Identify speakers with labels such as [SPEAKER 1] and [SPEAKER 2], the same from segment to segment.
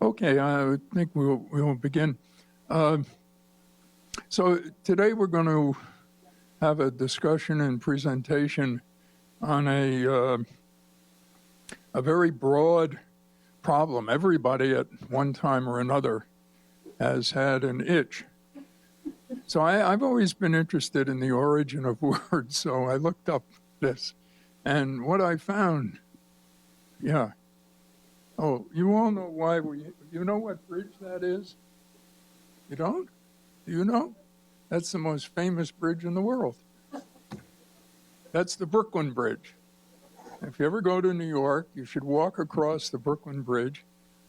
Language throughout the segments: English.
[SPEAKER 1] Okay, I think we'll begin. So today we're going to have a discussion and presentation on a very broad problem. Everybody at one time or another has had an itch. So I've always been interested in the origin of words, so I looked up this. And what I found, yeah. Oh, you all know why you know what bridge that is? You don't? Do you know? That's the most famous bridge in the world. That's the Brooklyn Bridge. If you ever go to New York, you should walk across the Brooklyn Bridge,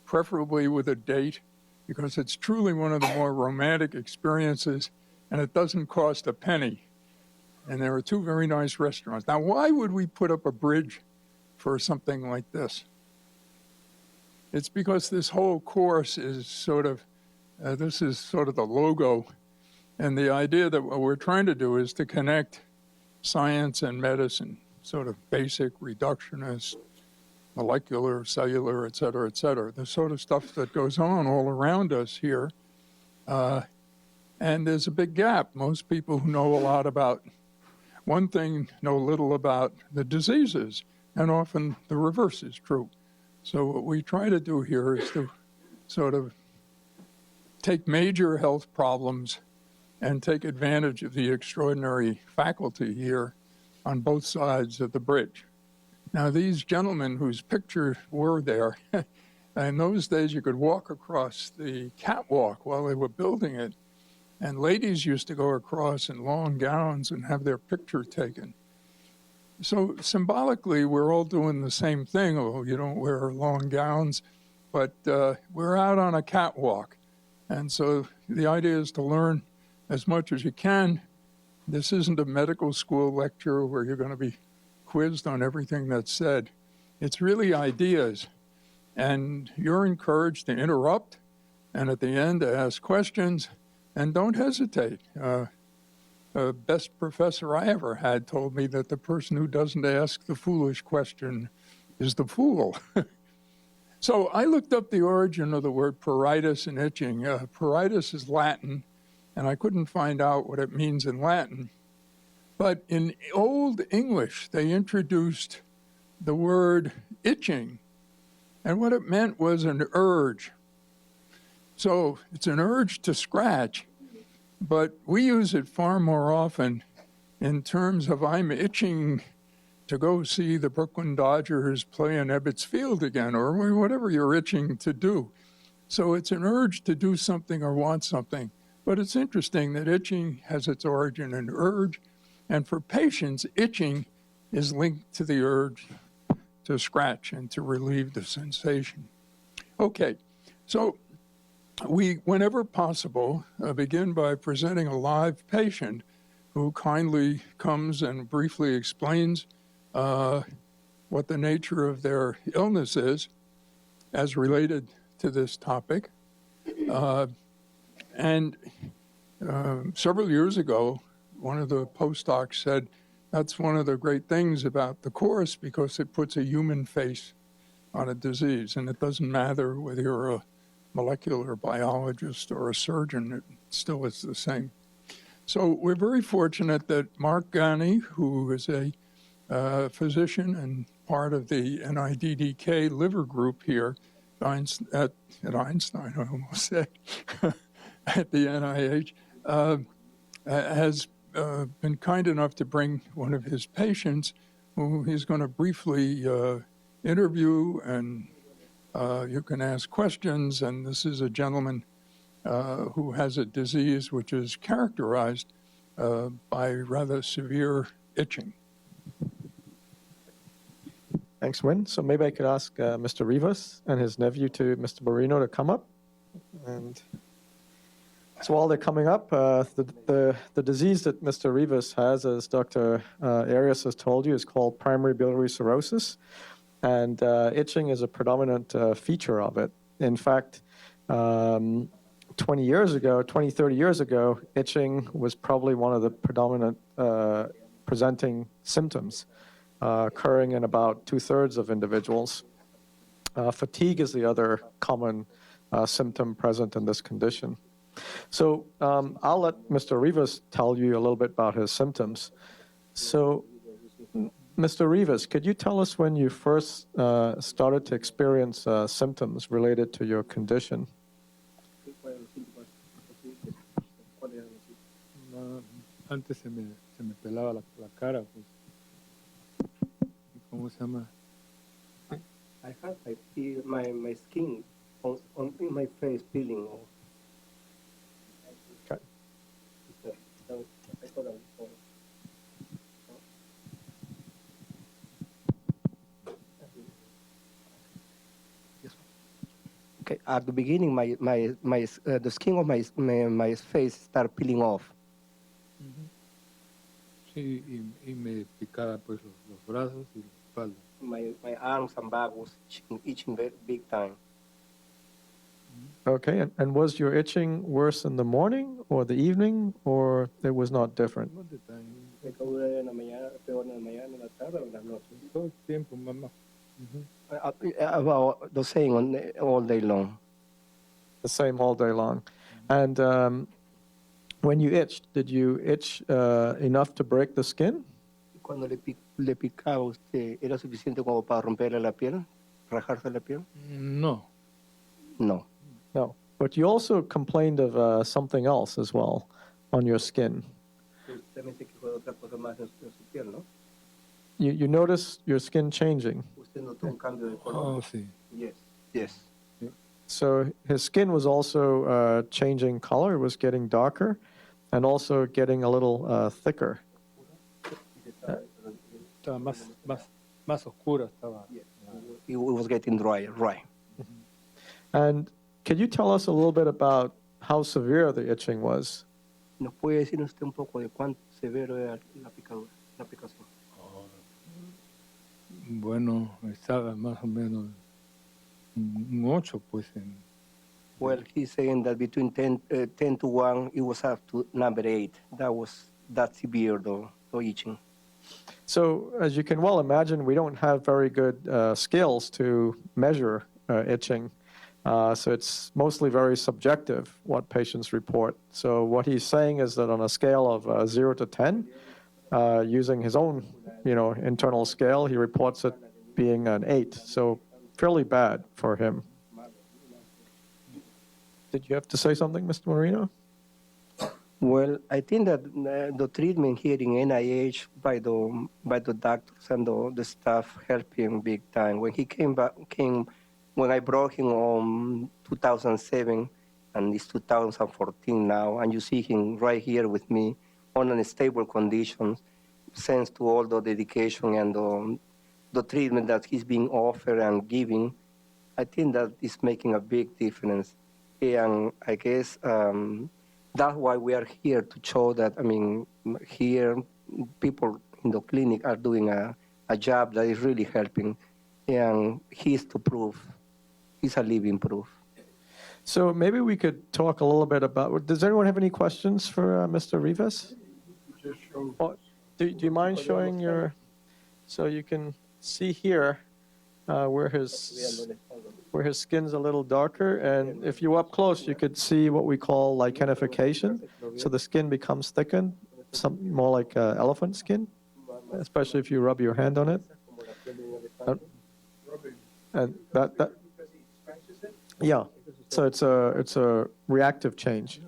[SPEAKER 1] preferably with a date, because it's truly one of the more romantic experiences, and it doesn't cost a penny. And there are two very nice restaurants. Now, why would we put up a bridge for something like this? It's because this whole course is sort of, this is sort of the logo. And the idea that what we're trying to do is to connect science and medicine, sort of basic, reductionist, molecular, cellular, et cetera, the sort of stuff that goes on all around us here. And there's a big gap. Most people who know a lot about one thing know little about the diseases, and often the reverse is true. So what we try to do here is to sort of take major health problems and take advantage of the extraordinary faculty here on both sides of the bridge. Now, these gentlemen whose pictures were there, in those days you could walk across the catwalk while they were building it, and ladies used to go across in long gowns and have their picture taken. So symbolically, we're all doing the same thing, although you don't wear long gowns, but we're out on a catwalk. And so the idea is to learn as much as you can. This isn't a medical school lecture where you're going to be quizzed on everything that's said. It's really ideas. And you're encouraged to interrupt, and at the end to ask questions, and don't hesitate. The best professor I ever had told me that the person who doesn't ask the foolish question is the fool. So I looked up the origin of the word pruritus and itching. Pruritus is Latin, and I couldn't find out what it means in Latin. But in Old English, they introduced the word itching, and what it meant was an urge. So it's an urge to scratch, but we use it far more often in terms of I'm itching to go see the Brooklyn Dodgers play in Ebbets Field again, or whatever you're itching to do. So it's an urge to do something or want something. But it's interesting that itching has its origin in urge, and for patients, itching is linked to the urge to scratch and to relieve the sensation. Okay, so we, whenever possible, begin by presenting a live patient who kindly comes and briefly explains what the nature of their illness is as related to this topic. And several years ago, one of the postdocs said, that's one of the great things about the course because it puts a human face on a disease, and it doesn't matter whether you're a molecular biologist or a surgeon, it still is the same. So we're very fortunate that Mark Ghani, who is a physician and part of the NIDDK liver group here at Einstein, I almost said, at the NIH, has been kind enough to bring one of his patients who he's going to briefly interview, and you can ask questions. And this is a gentleman who has a disease which is characterized by rather severe itching.
[SPEAKER 2] Thanks, Win. So maybe I could ask Mr. Rivas and his nephew, Mr. Borino, to come up. And so while they're coming up, the disease that Mr. Rivas has, as Dr. Arias has told you, is called primary biliary cirrhosis. And itching is a predominant feature of it. In fact, 20, 30 years ago, itching was probably one of the predominant presenting symptoms, occurring in about 2/3 of individuals. Fatigue is the other common symptom present in this condition. So I'll let Mr. Rivas tell you a little bit about his symptoms. So, Mr. Rivas, could you tell us when you first started to experience symptoms related to your condition?
[SPEAKER 3] Antes se me pelaba la cara, pues. ¿Cómo se llama?
[SPEAKER 4] I had my skin in my face peeling off.
[SPEAKER 2] Okay.
[SPEAKER 4] Okay, at the beginning, the skin of my face started peeling off.
[SPEAKER 3] Sí, y me picaba pues los brazos y la espalda.
[SPEAKER 4] My arms and back was itching big time.
[SPEAKER 2] Okay, and was your itching worse in the morning or the evening, or it was not different?
[SPEAKER 3] All the time.
[SPEAKER 4] En la mañana, peor en la mañana, en la tarde o en la noche.
[SPEAKER 3] Todo el tiempo, mamá.
[SPEAKER 4] About the same all day long.
[SPEAKER 2] The same all day long. And when you itched, did you itch enough to break the skin?
[SPEAKER 4] Cuando le picaba usted, ¿era suficiente como para romperle la piel? ¿Rajarse la piel?
[SPEAKER 3] No.
[SPEAKER 4] No.
[SPEAKER 2] No. But you also complained of something else as well on your skin.
[SPEAKER 4] Usted me dice que fue otra cosa más en su piel, ¿no?
[SPEAKER 2] You noticed your skin changing.
[SPEAKER 4] Usted notó un cambio de color.
[SPEAKER 3] Oh, sí.
[SPEAKER 4] Yes. Yes.
[SPEAKER 2] So his skin was also changing color, it was getting darker, and also getting a little thicker.
[SPEAKER 3] Estaba más oscura estaba.
[SPEAKER 4] It was getting dry.
[SPEAKER 2] And could you tell us a little bit about how severe the itching was?
[SPEAKER 4] ¿Nos puede decir usted un poco de cuánto severo era la picazón?
[SPEAKER 3] Bueno, estaba más o menos un 8, pues.
[SPEAKER 4] Well, he's saying that between 10 to 1, it was up to number 8. That was that severe, though, itching.
[SPEAKER 2] So as you can well imagine, we don't have very good scales to measure itching. So it's mostly very subjective what patients report. So what he's saying is that on a scale of 0 to 10, using his own, internal scale, he reports it being an 8. So fairly bad for him. Did you have to say something, Mr. Marino?
[SPEAKER 4] Well, I think that the treatment here in NIH by the doctors and the staff helped him big time. When he when I brought him on 2007, and it's 2014 now, and you see him right here with me on unstable conditions, thanks to all the dedication and the treatment that he's being offered and giving, I think that is making a big difference. And I guess that's why we are here to show that, here people in the clinic are doing a job that is really helping. And he's to prove. He's a living proof.
[SPEAKER 2] So maybe we could talk a little bit about, does anyone have any questions for Mr. Rivas? Oh, do you mind showing your, so you can see here where his skin's a little darker, and if you're up close, you could see what we call lichenification. So the skin becomes thickened, something more like elephant skin, especially if you rub your hand on it. And that yeah. So it's a reactive change.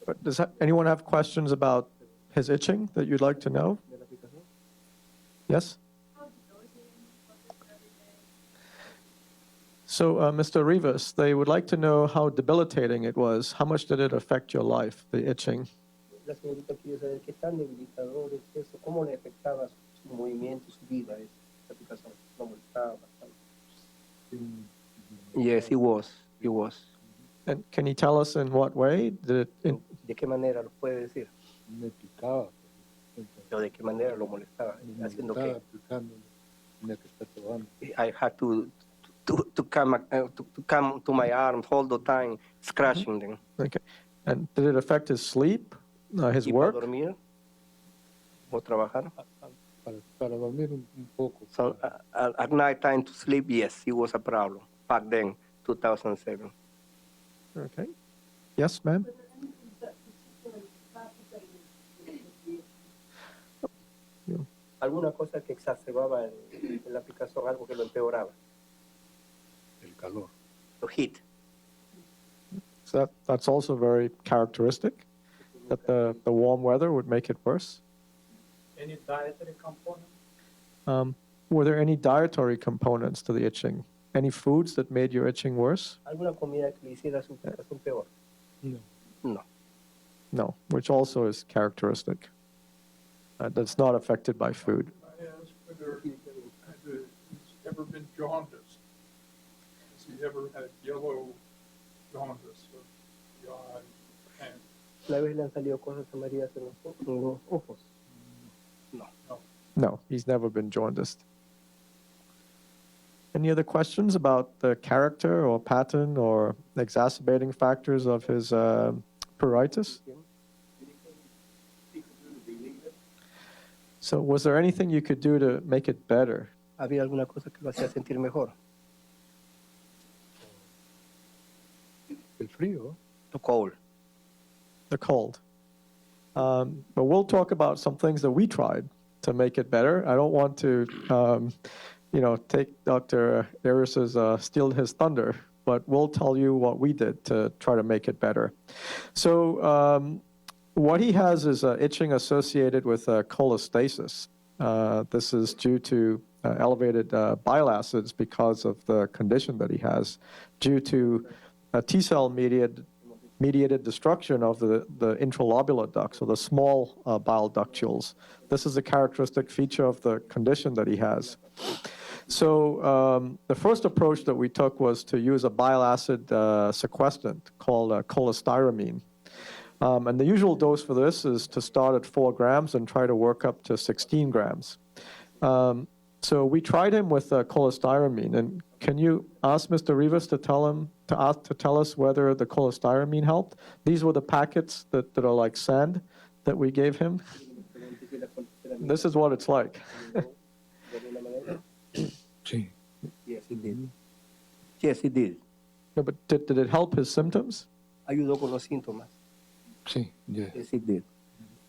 [SPEAKER 2] But does anyone have questions about his itching that you'd like to know? Yes? So, Mr. Rivas, they would like to know how debilitating it was. How much did it affect your life, the itching?
[SPEAKER 4] La señorita quiere saber qué tan debilitador es eso, cómo le afectaba su movimiento, su vida, esa picazón, lo molestaba bastante. Yes, it was.
[SPEAKER 2] And can you tell us in what way? Did it,
[SPEAKER 4] ¿De qué manera lo puede decir?
[SPEAKER 3] Me picaba.
[SPEAKER 4] ¿O de qué manera lo molestaba?
[SPEAKER 3] Me
[SPEAKER 4] Haciendo
[SPEAKER 3] estaba
[SPEAKER 4] que
[SPEAKER 3] picando. Tenía que estar sobando.
[SPEAKER 4] I had to come to my arms all the time, scratching them.
[SPEAKER 2] okay. And did it affect his sleep, his
[SPEAKER 4] ¿Y
[SPEAKER 2] work?
[SPEAKER 4] para dormir o trabajar?
[SPEAKER 3] Para dormir un poco.
[SPEAKER 4] So at night time to sleep, yes, it was a problem back then. 2007.
[SPEAKER 2] Okay. Yes, ma'am?
[SPEAKER 4] ¿Alguna cosa que exacerbaba la aplicación, algo que lo empeoraba?
[SPEAKER 3] El calor.
[SPEAKER 4] The heat.
[SPEAKER 2] So that's also very characteristic, that the warm weather would make it worse.
[SPEAKER 5] Any dietary component?
[SPEAKER 2] Were there any dietary components to the itching? Any foods that made your itching worse?
[SPEAKER 4] ¿Alguna comida que le hiciera su aplicación peor?
[SPEAKER 3] No.
[SPEAKER 4] No.
[SPEAKER 2] No, which also is characteristic. That's not affected by food.
[SPEAKER 1] I asked whether he's ever been jaundiced. Has he ever had yellow jaundice of the eye and
[SPEAKER 4] ¿La vez le han salido cosas amarillas en los ojos? No.
[SPEAKER 2] No, he's never been jaundiced. Any other questions about the character or pattern or exacerbating factors of his pruritus? So was there anything you could do to make it better?
[SPEAKER 4] ¿Había alguna cosa que lo hacía sentir mejor?
[SPEAKER 3] El frío.
[SPEAKER 4] The cold.
[SPEAKER 2] The cold. But we'll talk about some things that we tried to make it better. I don't want to, take Dr. Arias's steal his thunder, but we'll tell you what we did to try to make it better. So what he has is itching associated with cholestasis. This is due to elevated bile acids because of the condition that he has, due to T-cell mediated destruction of the intralobular ducts, or the small bile ductules. This is a characteristic feature of the condition that he has. So the first approach that we took was to use a bile acid sequestrant called cholestyramine. And the usual dose for this is to start at 4 grams and try to work up to 16 grams. So we tried him with cholestyramine. And can you ask Mr. Rivas to tell us whether the cholestyramine helped? These were the packets that are like sand that we gave him. This is what it's like.
[SPEAKER 3] Sí.
[SPEAKER 4] Yes, it did. Yes, it did.
[SPEAKER 2] No, but did it help his symptoms?
[SPEAKER 4] Ayudó con los síntomas.
[SPEAKER 3] Sí. Yes.
[SPEAKER 4] Yes, it did.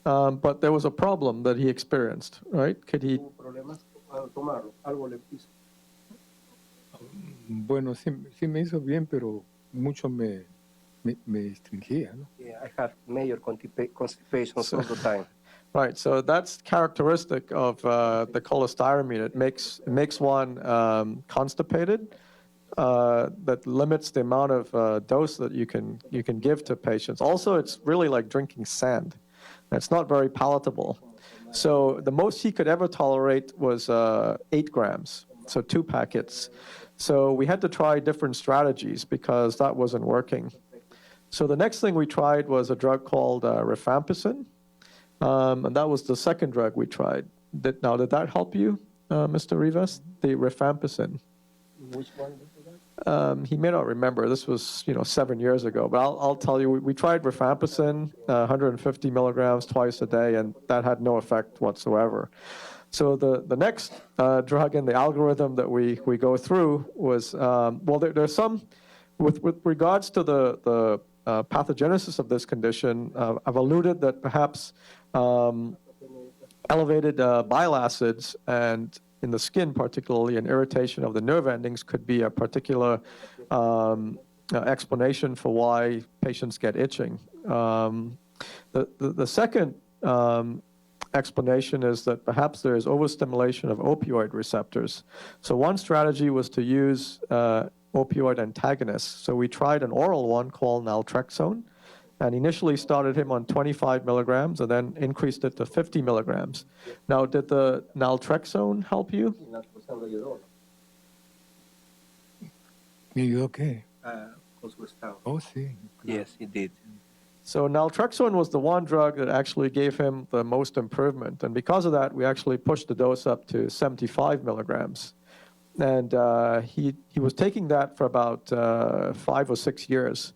[SPEAKER 2] But there was a problem that he experienced, right? Could he?
[SPEAKER 4] ¿Tuvo problemas al tomarlo? Algo le hizo.
[SPEAKER 3] Bueno, sí me hizo bien, pero mucho me restringía, ¿no?
[SPEAKER 4] Yeah, I have major constipations all the time.
[SPEAKER 2] Right, so that's characteristic of the cholestyramine. It makes one constipated. That limits the amount of dose that you can give to patients. Also, it's really like drinking sand. It's not very palatable. So the most he could ever tolerate was 8 grams, so 2 packets. So we had to try different strategies because that wasn't working. So the next thing we tried was a drug called rifampicin. And that was the second drug we tried. Did that help you, Mr. Rivas? The rifampicin?
[SPEAKER 4] Which one was that?
[SPEAKER 2] He may not remember. This was 7 years ago. But I'll tell you, we tried rifampicin, 150 milligrams twice a day, and that had no effect whatsoever. So the next drug in the algorithm that we go through was, there's some, with regards to the pathogenesis of this condition, I've alluded that perhaps elevated bile acids and in the skin particularly, and irritation of the nerve endings could be a particular explanation for why patients get itching. The second explanation is that perhaps there is overstimulation of opioid receptors. So one strategy was to use opioid antagonists. So we tried an oral one called naltrexone, and initially started him on 25 milligrams and then increased it to 50 milligrams. Now, did the naltrexone help you?
[SPEAKER 3] ¿Me ayudó qué?
[SPEAKER 4] Con su estado.
[SPEAKER 3] Oh, sí.
[SPEAKER 4] Yes, it did.
[SPEAKER 2] So naltrexone was the one drug that actually gave him the most improvement. And because of that, we actually pushed the dose up to 75 milligrams. And he was taking that for about 5 or 6 years.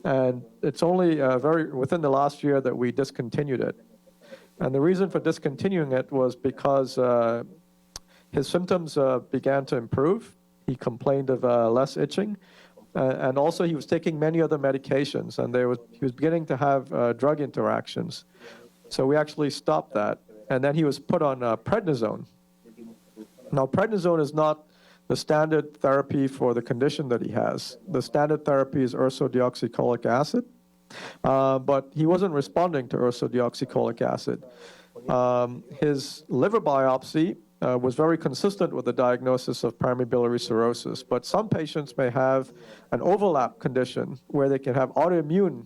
[SPEAKER 2] And it's only within the last year that we discontinued it. And the reason for discontinuing it was because his symptoms began to improve. He complained of less itching. And also he was taking many other medications, and he was beginning to have drug interactions. So we actually stopped that. And then he was put on prednisone. Now, prednisone is not the standard therapy for the condition that he has. The standard therapy is ursodeoxycholic acid, but he wasn't responding to ursodeoxycholic acid. His liver biopsy was very consistent with the diagnosis of primary biliary cirrhosis, but some patients may have an overlap condition where they can have autoimmune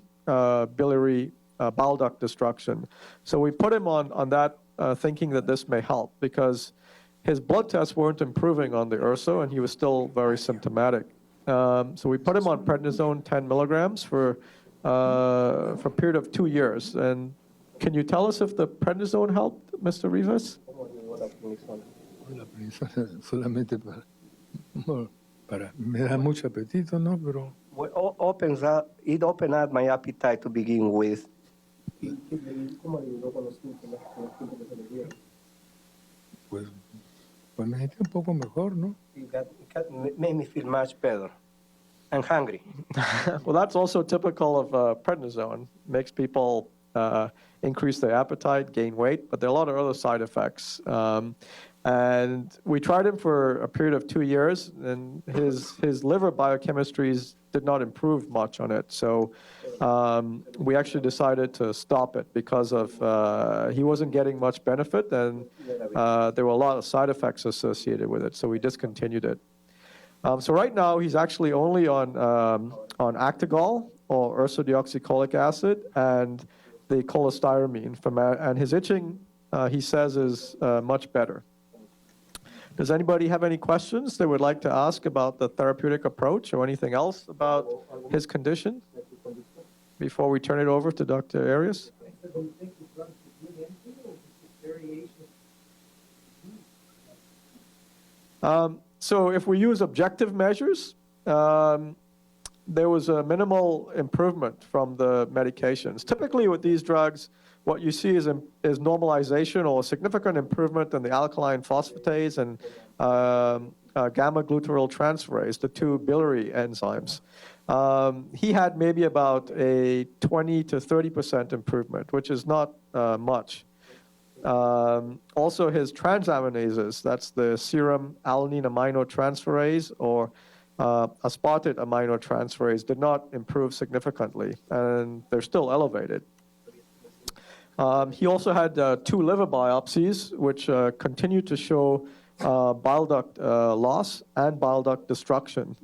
[SPEAKER 2] biliary bile duct destruction. So we put him on that thinking that this may help, because his blood tests weren't improving on the urso, and he was still very symptomatic. So we put him on prednisone 10 milligrams for a period of 2 years. And can you tell us if the prednisone helped, Mr. Rivas?
[SPEAKER 3] La prednisona solamente me da mucho apetito, ¿no? Pero
[SPEAKER 4] Well, it opened up my appetite to begin with.
[SPEAKER 3] pues me sentí un poco mejor, ¿no?
[SPEAKER 4] It made me feel much better and hungry.
[SPEAKER 2] Well, that's also typical of prednisone. Makes people increase their appetite, gain weight, but there are a lot of other side effects. And we tried him for a period of 2 years, and his liver biochemistries did not improve much on it. So we actually decided to stop it because of he wasn't getting much benefit, and there were a lot of side effects associated with it. So we discontinued it. So right now he's actually only on Actigol, or ursodeoxycholic acid, and the cholestyramine, and his itching, he says, is much better. Does anybody have any questions they would like to ask about the therapeutic approach or anything else about his condition before we turn it over to Dr. Arias? So if we use objective measures, there was a minimal improvement from the medications. Typically with these drugs, what you see is normalization or significant improvement in the alkaline phosphatase and gamma-glutarate transferase, the two biliary enzymes. He had maybe about a 20 to 30% improvement, which is not much. Also, his transaminases, that's the serum alanine aminotransferase or aspartate aminotransferase, did not improve significantly, and they're still elevated. He also had 2 liver biopsies, which continued to show bile duct loss and bile duct destruction.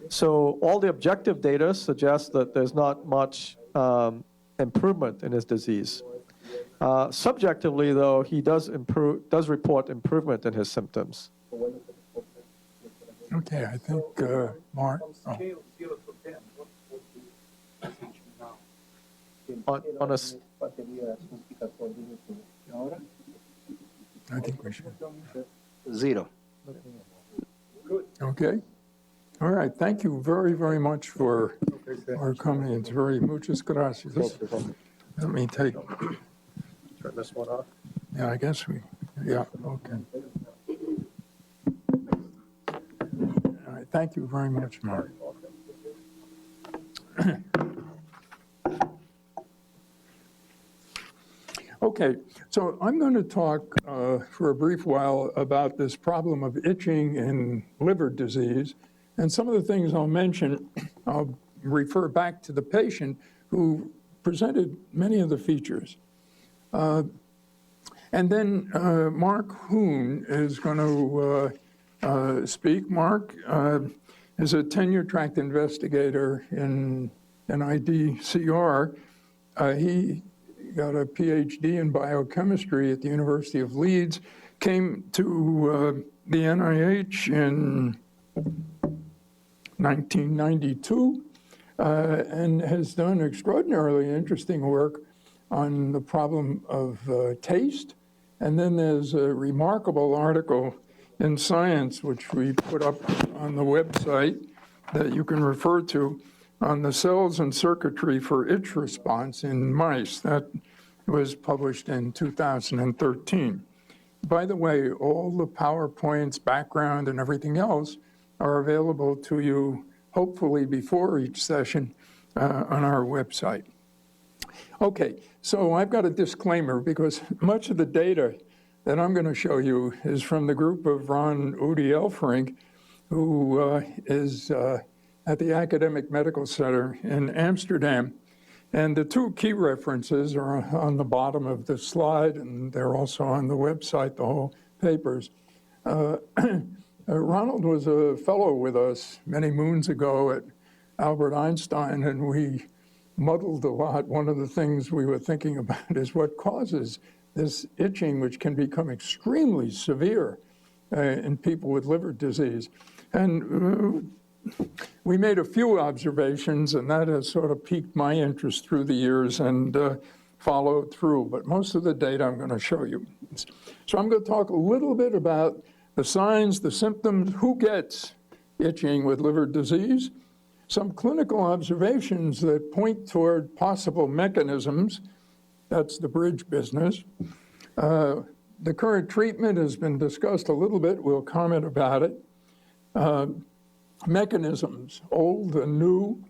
[SPEAKER 2] So all the objective data suggests that there's not much improvement in his disease. Subjectively, though, he does report improvement in his symptoms.
[SPEAKER 1] Okay, I think Mark. Oh.
[SPEAKER 5] Scale 0 to 10, what would be now?
[SPEAKER 2] On a,
[SPEAKER 1] I think we should.
[SPEAKER 4] 0.
[SPEAKER 1] Okay. All right. Thank you very, very much for coming. It's very muchas gracias. Let me take.
[SPEAKER 2] turn this one off.
[SPEAKER 1] Yeah, I guess we. Yeah. Okay. All right. Thank you very much, Mark. Okay, so I'm going to talk for a brief while about this problem of itching and liver disease. And some of the things I'll mention, I'll refer back to the patient who presented many of the features. And then Mark Hoon is going to speak. Mark is a tenure-track investigator in NIDCR. He got a PhD in biochemistry at the University of Leeds, came to the NIH in 1992, and has done extraordinarily interesting work on the problem of taste. And then there's a remarkable article in Science, which we put up on the website that you can refer to, on the cells and circuitry for itch response in mice. That was published in 2013. By the way, all the PowerPoints, background, and everything else are available to you hopefully before each session on our website. Okay, so I've got a disclaimer because much of the data that I'm going to show you is from the group of Ron Udi Elfrink, who is at the Academic Medical Center in Amsterdam. And the two key references are on the bottom of the slide, and they're also on the website, the whole papers. Ronald was a fellow with us many moons ago at Albert Einstein, and we muddled a lot. One of the things we were thinking about is what causes this itching, which can become extremely severe in people with liver disease. And we made a few observations, and that has sort of piqued my interest through the years and followed through. But most of the data I'm going to show you. So I'm going to talk a little bit about the signs, the symptoms, who gets itching with liver disease, some clinical observations that point toward possible mechanisms. That's the bridge business. The current treatment has been discussed a little bit. We'll comment about it. Mechanisms, old and new,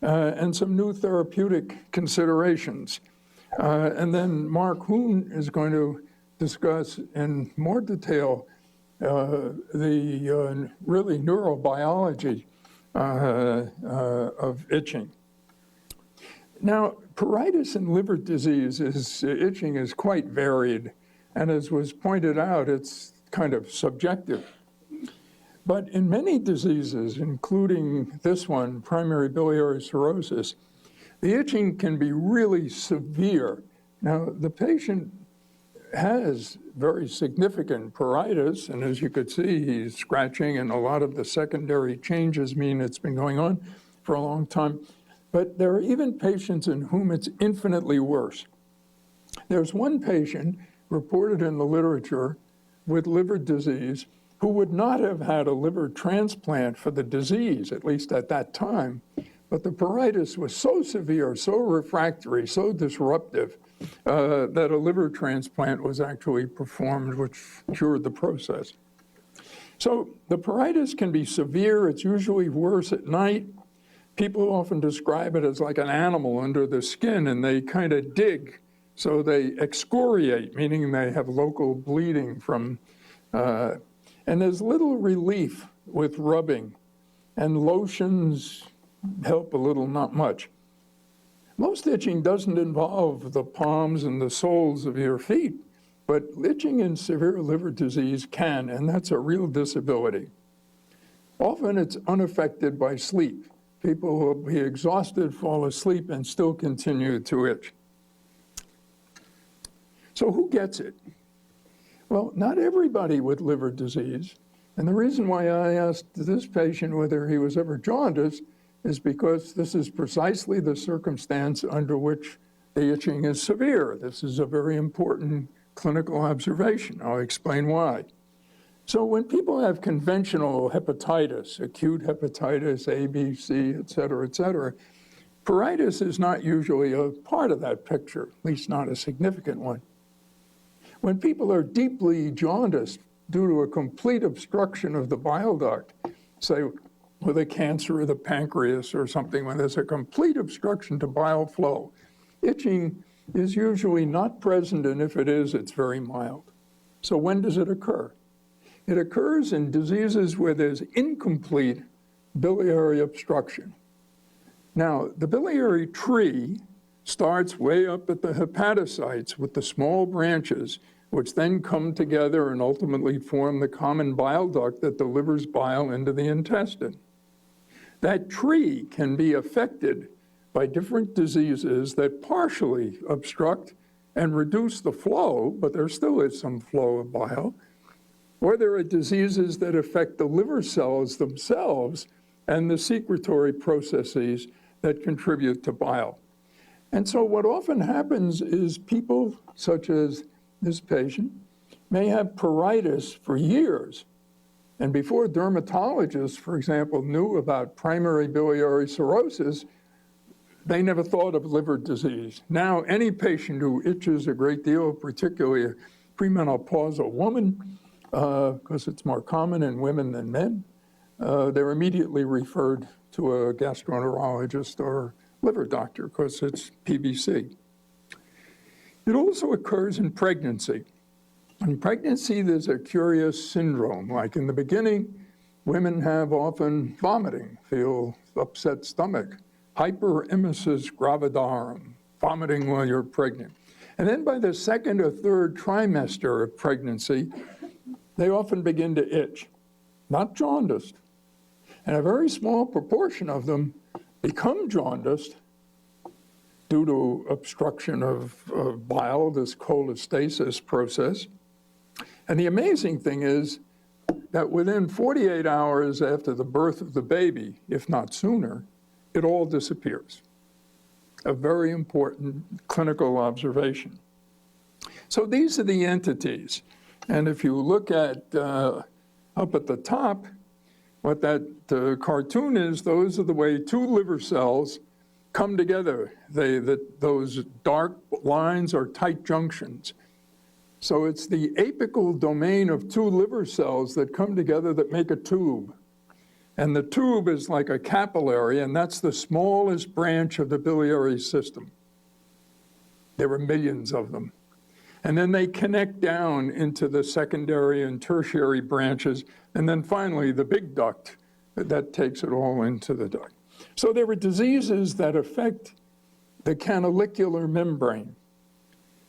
[SPEAKER 1] and some new therapeutic considerations. And then Mark Hoon is going to discuss in more detail the really neurobiology of itching. Now, pruritus and liver disease itching is quite varied, and as was pointed out, it's kind of subjective. But in many diseases, including this one, primary biliary cirrhosis, the itching can be really severe. Now, the patient has very significant pruritus, and as you could see, he's scratching, and a lot of the secondary changes mean it's been going on for a long time. But there are even patients in whom it's infinitely worse. There's one patient reported in the literature with liver disease who would not have had a liver transplant for the disease, at least at that time. But the pruritus was so severe, so refractory, so disruptive, that a liver transplant was actually performed, which cured the process. So the pruritus can be severe. It's usually worse at night. People often describe it as like an animal under the skin, and they kind of dig. So they excoriate, meaning they have local bleeding from, and there's little relief with rubbing, and lotions help a little, not much. Most itching doesn't involve the palms and the soles of your feet, but itching in severe liver disease can, and that's a real disability. Often it's unaffected by sleep. People will be exhausted, fall asleep, and still continue to itch. So who gets it? Well, not everybody with liver disease. And the reason why I asked this patient whether he was ever jaundiced is because this is precisely the circumstance under which the itching is severe. This is a very important clinical observation. I'll explain why. So when people have conventional hepatitis, acute hepatitis, A, B, C, et cetera, pruritus is not usually a part of that picture, at least not a significant one. When people are deeply jaundiced due to a complete obstruction of the bile duct, say with a cancer of the pancreas or something, when there's a complete obstruction to bile flow, itching is usually not present, and if it is, it's very mild. So when does it occur? It occurs in diseases where there's incomplete biliary obstruction. Now, the biliary tree starts way up at the hepatocytes with the small branches, which then come together and ultimately form the common bile duct that delivers bile into the intestine. That tree can be affected by different diseases that partially obstruct and reduce the flow, but there still is some flow of bile. Or there are diseases that affect the liver cells themselves and the secretory processes that contribute to bile. And so what often happens is people, such as this patient, may have pruritus for years. And before dermatologists, for example, knew about primary biliary cirrhosis, they never thought of liver disease. Now, any patient who itches a great deal, particularly a premenopausal woman, because it's more common in women than men, they're immediately referred to a gastroenterologist or liver doctor because it's PBC. It also occurs in pregnancy. In pregnancy, there's a curious syndrome. Like in the beginning, women have often vomiting, feel upset stomach, hyperemesis gravidarum, vomiting while you're pregnant. And then by the second or third trimester of pregnancy, they often begin to itch, not jaundiced. And a very small proportion of them become jaundiced due to obstruction of bile, this cholestasis process. And the amazing thing is that within 48 hours after the birth of the baby, if not sooner, it all disappears. A very important clinical observation. So these are the entities. And if you look at up at the top, what that cartoon is, those are the way two liver cells come together. Those dark lines are tight junctions. So it's the apical domain of two liver cells that come together that make a tube. And the tube is like a capillary, and that's the smallest branch of the biliary system. There are millions of them. And then they connect down into the secondary and tertiary branches, and then finally the big duct that takes it all into the duct. So there are diseases that affect the canalicular membrane.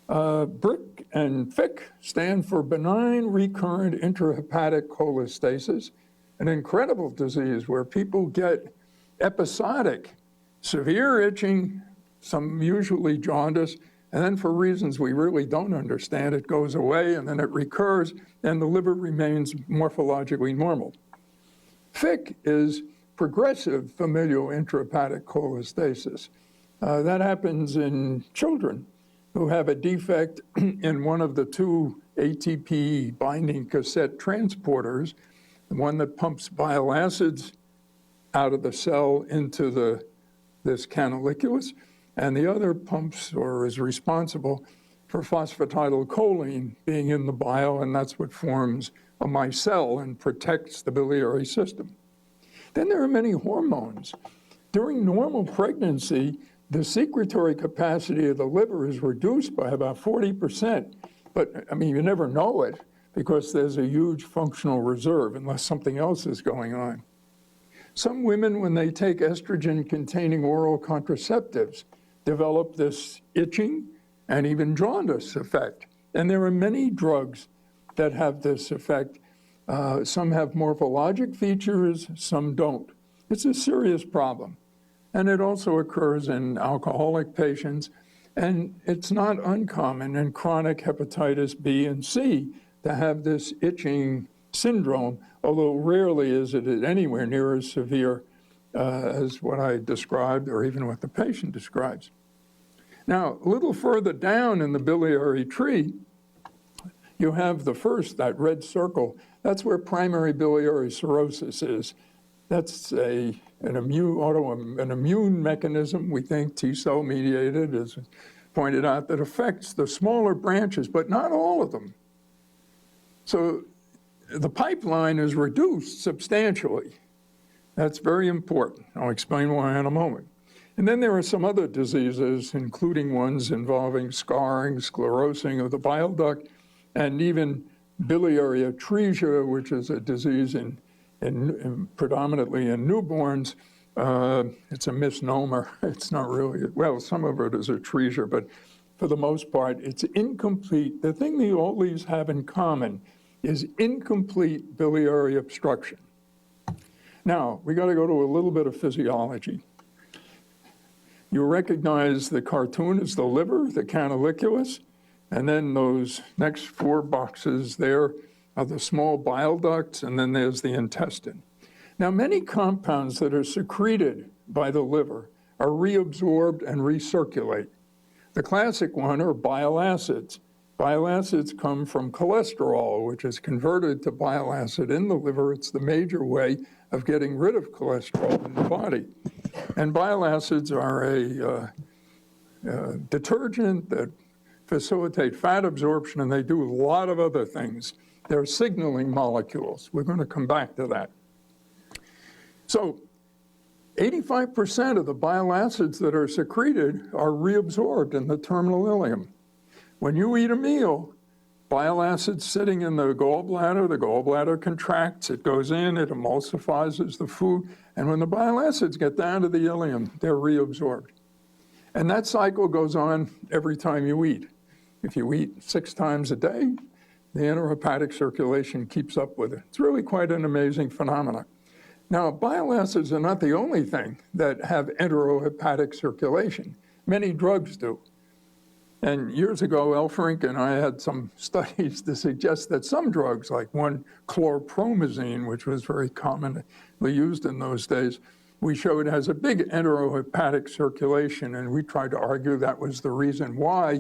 [SPEAKER 1] BRIC and FIC stand for benign recurrent intrahepatic cholestasis, an incredible disease where people get episodic, severe itching, some usually jaundice, and then for reasons we really don't understand, it goes away and then it recurs and the liver remains morphologically normal. FIC is progressive familial intrahepatic cholestasis. That happens in children who have a defect in one of the two ATP binding cassette transporters, the one that pumps bile acids out of the cell into this canaliculus, and the other pumps or is responsible for phosphatidylcholine being in the bile, and that's what forms a micelle and protects the biliary system. Then there are many hormones. During normal pregnancy, the secretory capacity of the liver is reduced by about 40%. But, I mean, you never know it because there's a huge functional reserve unless something else is going on. Some women, when they take estrogen-containing oral contraceptives, develop this itching and even jaundice effect. And there are many drugs that have this effect. Some have morphologic features, some don't. It's a serious problem. And it also occurs in alcoholic patients, and it's not uncommon in chronic hepatitis B and C to have this itching syndrome, although rarely is it anywhere near as severe as what I described or even what the patient describes. Now, a little further down in the biliary tree, you have the first, that red circle. That's where primary biliary cirrhosis is. That's an immune mechanism, we think, T-cell mediated, as pointed out, that affects the smaller branches, but not all of them. So the pipeline is reduced substantially. That's very important. I'll explain why in a moment. And then there are some other diseases, including ones involving scarring, sclerosing of the bile duct, and even biliary atresia, which is a disease predominantly in newborns. It's a misnomer. It's not really, well, some of it is atresia, but for the most part, it's incomplete. The thing that all these have in common is incomplete biliary obstruction. Now, we got to go to a little bit of physiology. You recognize the cartoon as the liver, the canaliculus, and then those next four boxes there are the small bile ducts, and then there's the intestine. Now, many compounds that are secreted by the liver are reabsorbed and recirculate. The classic one are bile acids. Bile acids come from cholesterol, which is converted to bile acid in the liver. It's the major way of getting rid of cholesterol in the body. And bile acids are a detergent that facilitate fat absorption, and they do a lot of other things. They're signaling molecules. We're going to come back to that. So 85% of the bile acids that are secreted are reabsorbed in the terminal ileum. When you eat a meal, bile acid's sitting in the gallbladder contracts, it goes in, it emulsifies the food, and when the bile acids get down to the ileum, they're reabsorbed. And that cycle goes on every time you eat. If you eat 6 times a day, the enterohepatic circulation keeps up with it. It's really quite an amazing phenomenon. Now, bile acids are not the only thing that have enterohepatic circulation. Many drugs do. And years ago, Elfrink and I had some studies to suggest that some drugs, like one chlorpromazine, which was very commonly used in those days, we showed has a big enterohepatic circulation, and we tried to argue that was the reason why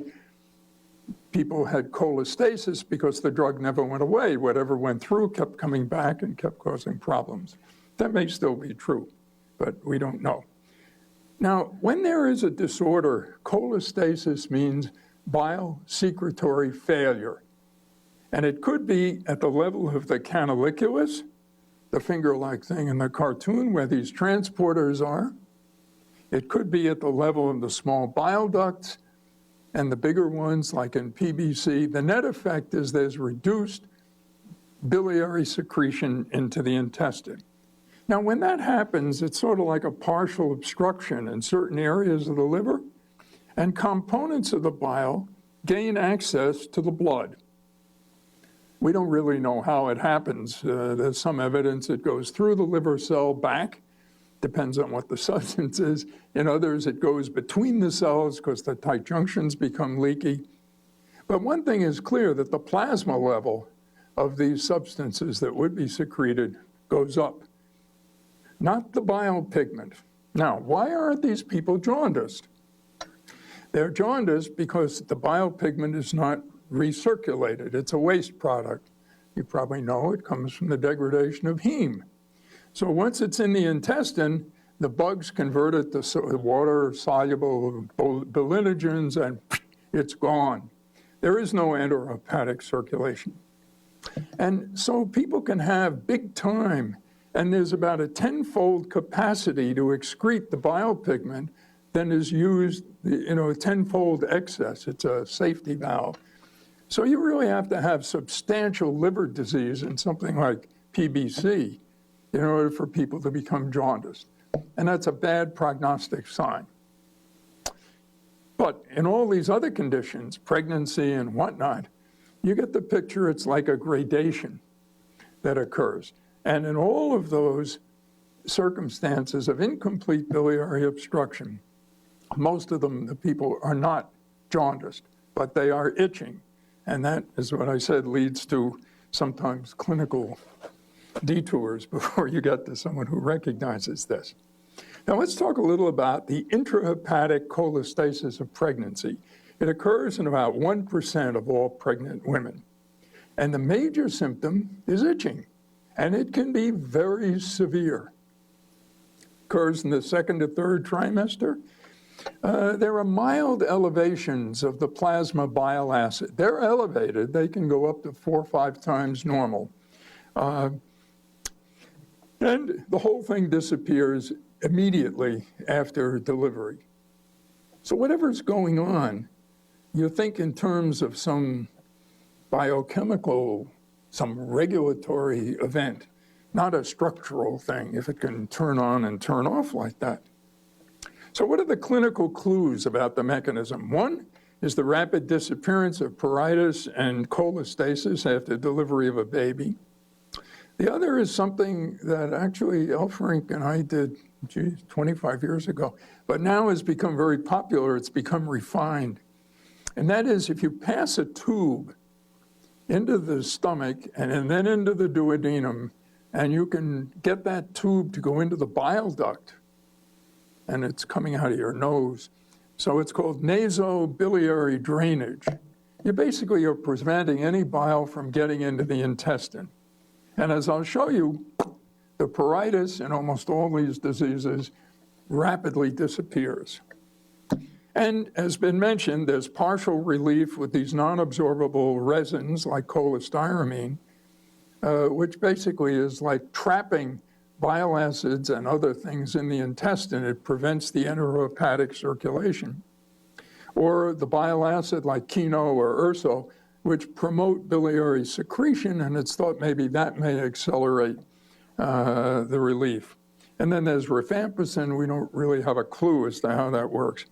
[SPEAKER 1] people had cholestasis, because the drug never went away. Whatever went through kept coming back and kept causing problems. That may still be true, but we don't know. Now, when there is a disorder, cholestasis means bile secretory failure. And it could be at the level of the canaliculus, the finger-like thing in the cartoon where these transporters are. It could be at the level of the small bile ducts and the bigger ones, like in PBC. The net effect is there's reduced biliary secretion into the intestine. Now, when that happens, it's sort of like a partial obstruction in certain areas of the liver, and components of the bile gain access to the blood. We don't really know how it happens. There's some evidence it goes through the liver cell back, depends on what the substance is. In others, it goes between the cells because the tight junctions become leaky. But one thing is clear, that the plasma level of these substances that would be secreted goes up, not the bile pigment. Now, why aren't these people jaundiced? They're jaundiced because the bile pigment is not recirculated. It's a waste product. You probably know it comes from the degradation of heme. So once it's in the intestine, the bugs convert it to water-soluble bilinogens, and it's gone. There is no enterohepatic circulation. And so people can have big time, and there's about a 10-fold capacity to excrete the bile pigment than is used, a 10-fold excess. It's a safety valve. So you really have to have substantial liver disease and something like PBC in order for people to become jaundiced. And that's a bad prognostic sign. But in all these other conditions, pregnancy and whatnot, you get the picture. It's like a gradation that occurs. And in all of those circumstances of incomplete biliary obstruction, most of them, the people are not jaundiced, but they are itching. And that is what I said leads to sometimes clinical detours before you get to someone who recognizes this. Now let's talk a little about the intrahepatic cholestasis of pregnancy. It occurs in about 1% of all pregnant women. And the major symptom is itching, and it can be very severe. Occurs in the 2nd to 3rd trimester. There are mild elevations of the plasma bile acid. They're elevated. They can go up to 4 or 5 times normal. And the whole thing disappears immediately after delivery. So whatever's going on, you think in terms of some biochemical, some regulatory event, not a structural thing, if it can turn on and turn off like that. So what are the clinical clues about the mechanism? One is the rapid disappearance of pruritus and cholestasis after delivery of a baby. The other is something that actually Elfrink and I did, 25 years ago, but now has become very popular. It's become refined. And that is, if you pass a tube into the stomach and then into the duodenum, and you can get that tube to go into the bile duct, and it's coming out of your nose. So it's called nasobiliary drainage. You basically are preventing any bile from getting into the intestine. And as I'll show you, the pruritus in almost all these diseases rapidly disappears. And as been mentioned, there's partial relief with these non-absorbable resins like cholestyramine, which basically is like trapping bile acids and other things in the intestine. It prevents the enterohepatic circulation. Or the bile acid like Kino or Urso, which promote biliary secretion, and it's thought maybe that may accelerate the relief. And then there's rifampicin. We don't really have a clue as to how that works.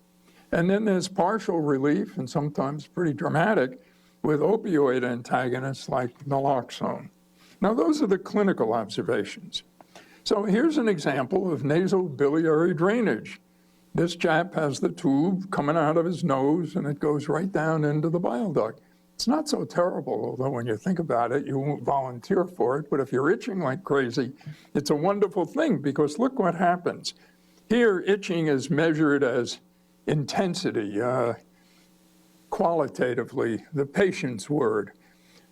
[SPEAKER 1] And then there's partial relief, and sometimes pretty dramatic, with opioid antagonists like naloxone. Now, those are the clinical observations. So here's an example of nasobiliary drainage. This chap has the tube coming out of his nose, and it goes right down into the bile duct. It's not so terrible, although when you think about it, you won't volunteer for it. But if you're itching like crazy, it's a wonderful thing, because look what happens. Here, itching is measured as intensity, qualitatively, the patient's word.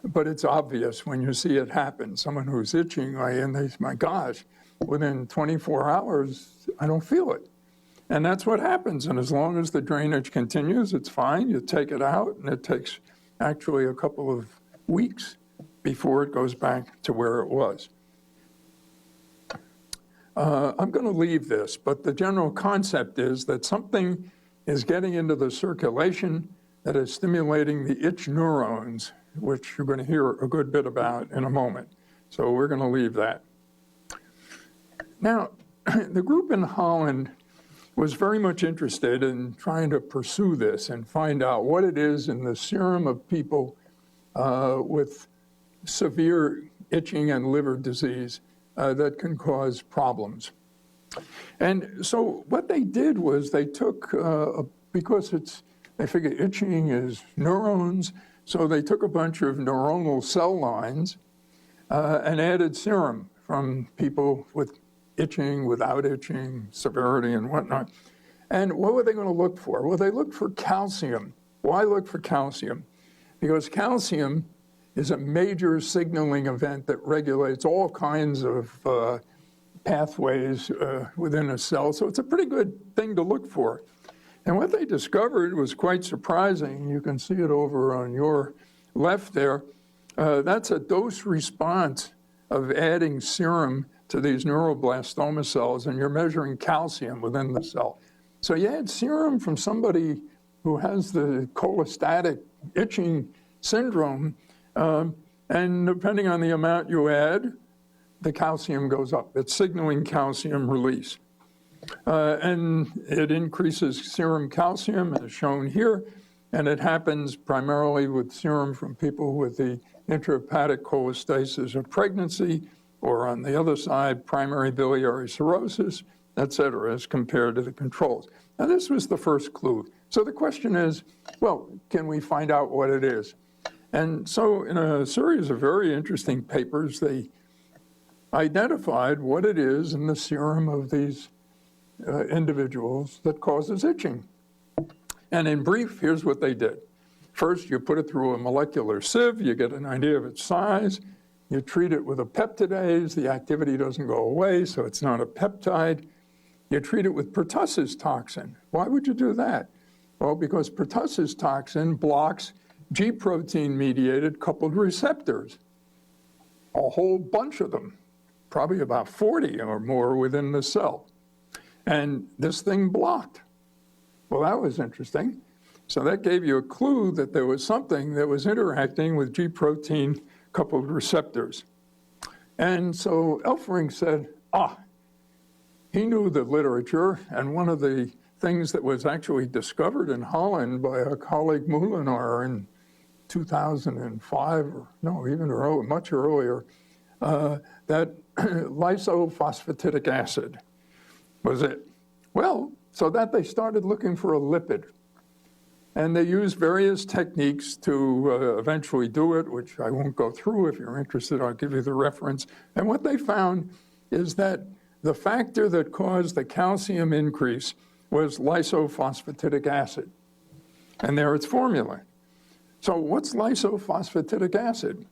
[SPEAKER 1] But it's obvious when you see it happen. Someone who's itching, and they say, my gosh, within 24 hours, I don't feel it. And that's what happens. And as long as the drainage continues, it's fine. You take it out, and it takes actually a couple of weeks before it goes back to where it was. I'm going to leave this, but the general concept is that something is getting into the circulation that is stimulating the itch neurons, which you're going to hear a good bit about in a moment. So we're going to leave that. Now, the group in Holland was very much interested in trying to pursue this and find out what it is in the serum of people with severe itching and liver disease that can cause problems. And so what they did was they took, because they figure itching is neurons, so they took a bunch of neuronal cell lines and added serum from people with itching, without itching, severity, and whatnot. And what were they going to look for? Well, they looked for calcium. Why look for calcium? Because calcium is a major signaling event that regulates all kinds of pathways within a cell. So it's a pretty good thing to look for. And what they discovered was quite surprising. You can see it over on your left there. That's a dose response of adding serum to these neuroblastoma cells, and you're measuring calcium within the cell. So you add serum from somebody who has the cholestatic itching syndrome, and depending on the amount you add, the calcium goes up. It's signaling calcium release. And it increases serum calcium, as shown here, and it happens primarily with serum from people with the intrahepatic cholestasis of pregnancy, or on the other side, primary biliary cirrhosis, et cetera, as compared to the controls. Now, this was the first clue. So the question is, well, can we find out what it is? And so in a series of very interesting papers, they identified what it is in the serum of these individuals that causes itching. And in brief, here's what they did. First, you put it through a molecular sieve, you get an idea of its size, you treat it with a peptidase, the activity doesn't go away, so it's not a peptide. You treat it with pertussis toxin. Why would you do that? Well, because pertussis toxin blocks G protein mediated coupled receptors, a whole bunch of them, probably about 40 or more within the cell. And this thing blocked. Well, that was interesting. So that gave you a clue that there was something that was interacting with G protein coupled receptors. And so Elfring said, he knew the literature, and one of the things that was actually discovered in Holland by our colleague Molenaar in 2005, or no, even earlier, much earlier, that Lysophosphatidic acid was it. Well, so that they started looking for a lipid. And they used various techniques to eventually do it, which I won't go through. If you're interested, I'll give you the reference. And what they found is that the factor that caused the calcium increase was lysophosphatidic acid. And there its formula. So what's lysophosphatidic acid?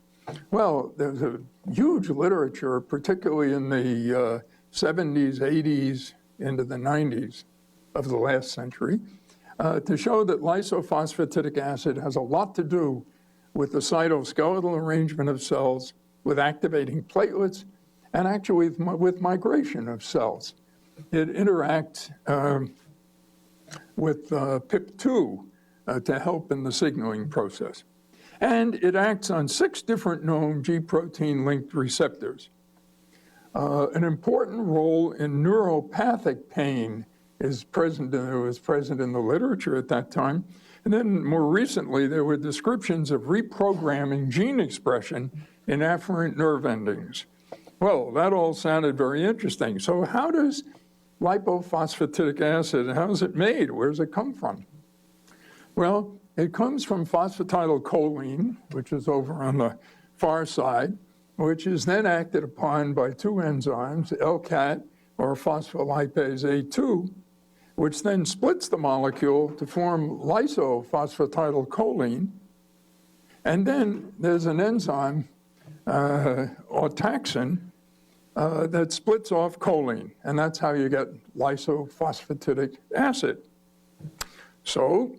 [SPEAKER 1] Well, there's a huge literature, particularly in the 70s, 80s, into the 90s of the last century, to show that lysophosphatidic acid has a lot to do with the cytoskeletal arrangement of cells, with activating platelets, and actually with migration of cells. It interacts with PIP2 to help in the signaling process. And it acts on 6 different known G protein-linked receptors. An important role in neuropathic pain was present in the literature at that time. And then more recently, there were descriptions of reprogramming gene expression in afferent nerve endings. Well, that all sounded very interesting. So how does lipophosphatidic acid, how is it made? Where does it come from? Well, it comes from phosphatidylcholine, which is over on the far side, which is then acted upon by 2 enzymes, LCAT or phospholipase A2, which then splits the molecule to form lysophosphatidylcholine. And then there's an enzyme, Autoxin, that splits off choline, and that's how you get lysophosphatidic acid. So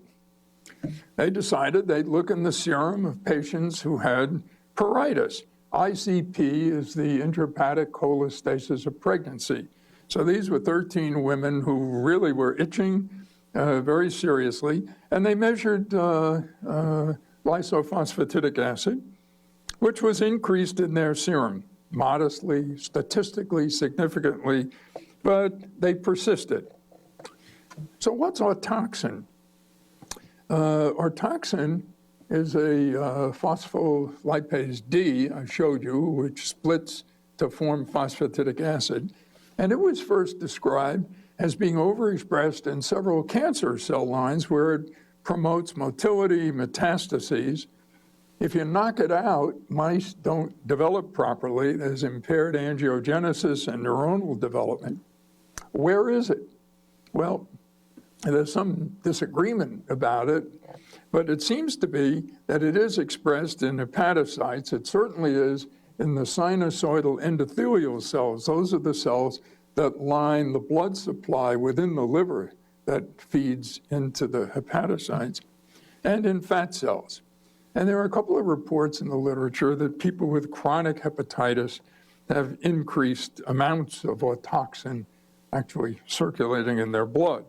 [SPEAKER 1] they decided they'd look in the serum of patients who had pruritus. ICP is the intrahepatic cholestasis of pregnancy. So these were 13 women who really were itching very seriously, and they measured lysophosphatidic acid, which was increased in their serum, modestly, statistically significantly, but they persisted. So what's Autoxin? Autoxin is a phospholipase D, I showed you, which splits to form phosphatidic acid. And it was first described as being overexpressed in several cancer cell lines where it promotes motility, metastases. If you knock it out, mice don't develop properly. There's impaired angiogenesis and neuronal development. Where is it? Well, there's some disagreement about it, but it seems to be that it is expressed in hepatocytes. It certainly is in the sinusoidal endothelial cells. Those are the cells that line the blood supply within the liver that feeds into the hepatocytes, and in fat cells. And there are a couple of reports in the literature that people with chronic hepatitis have increased amounts of Autoxin actually circulating in their blood.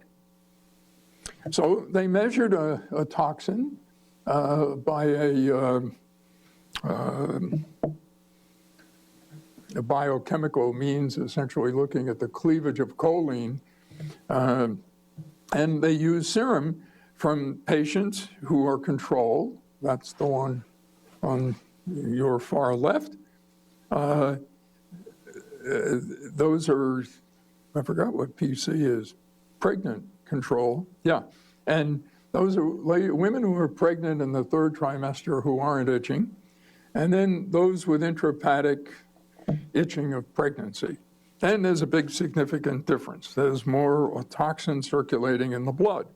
[SPEAKER 1] So they measured a toxin by a biochemical means, essentially looking at the cleavage of choline. And they used serum from patients who are controlled. That's the one on your far left. Those are, I forgot what PC is, pregnant control. Yeah, and those are women who are pregnant in the 3rd trimester who aren't itching. And then those with intrahepatic itching of pregnancy. Then there's a big significant difference. There's more Autoxin circulating in the blood.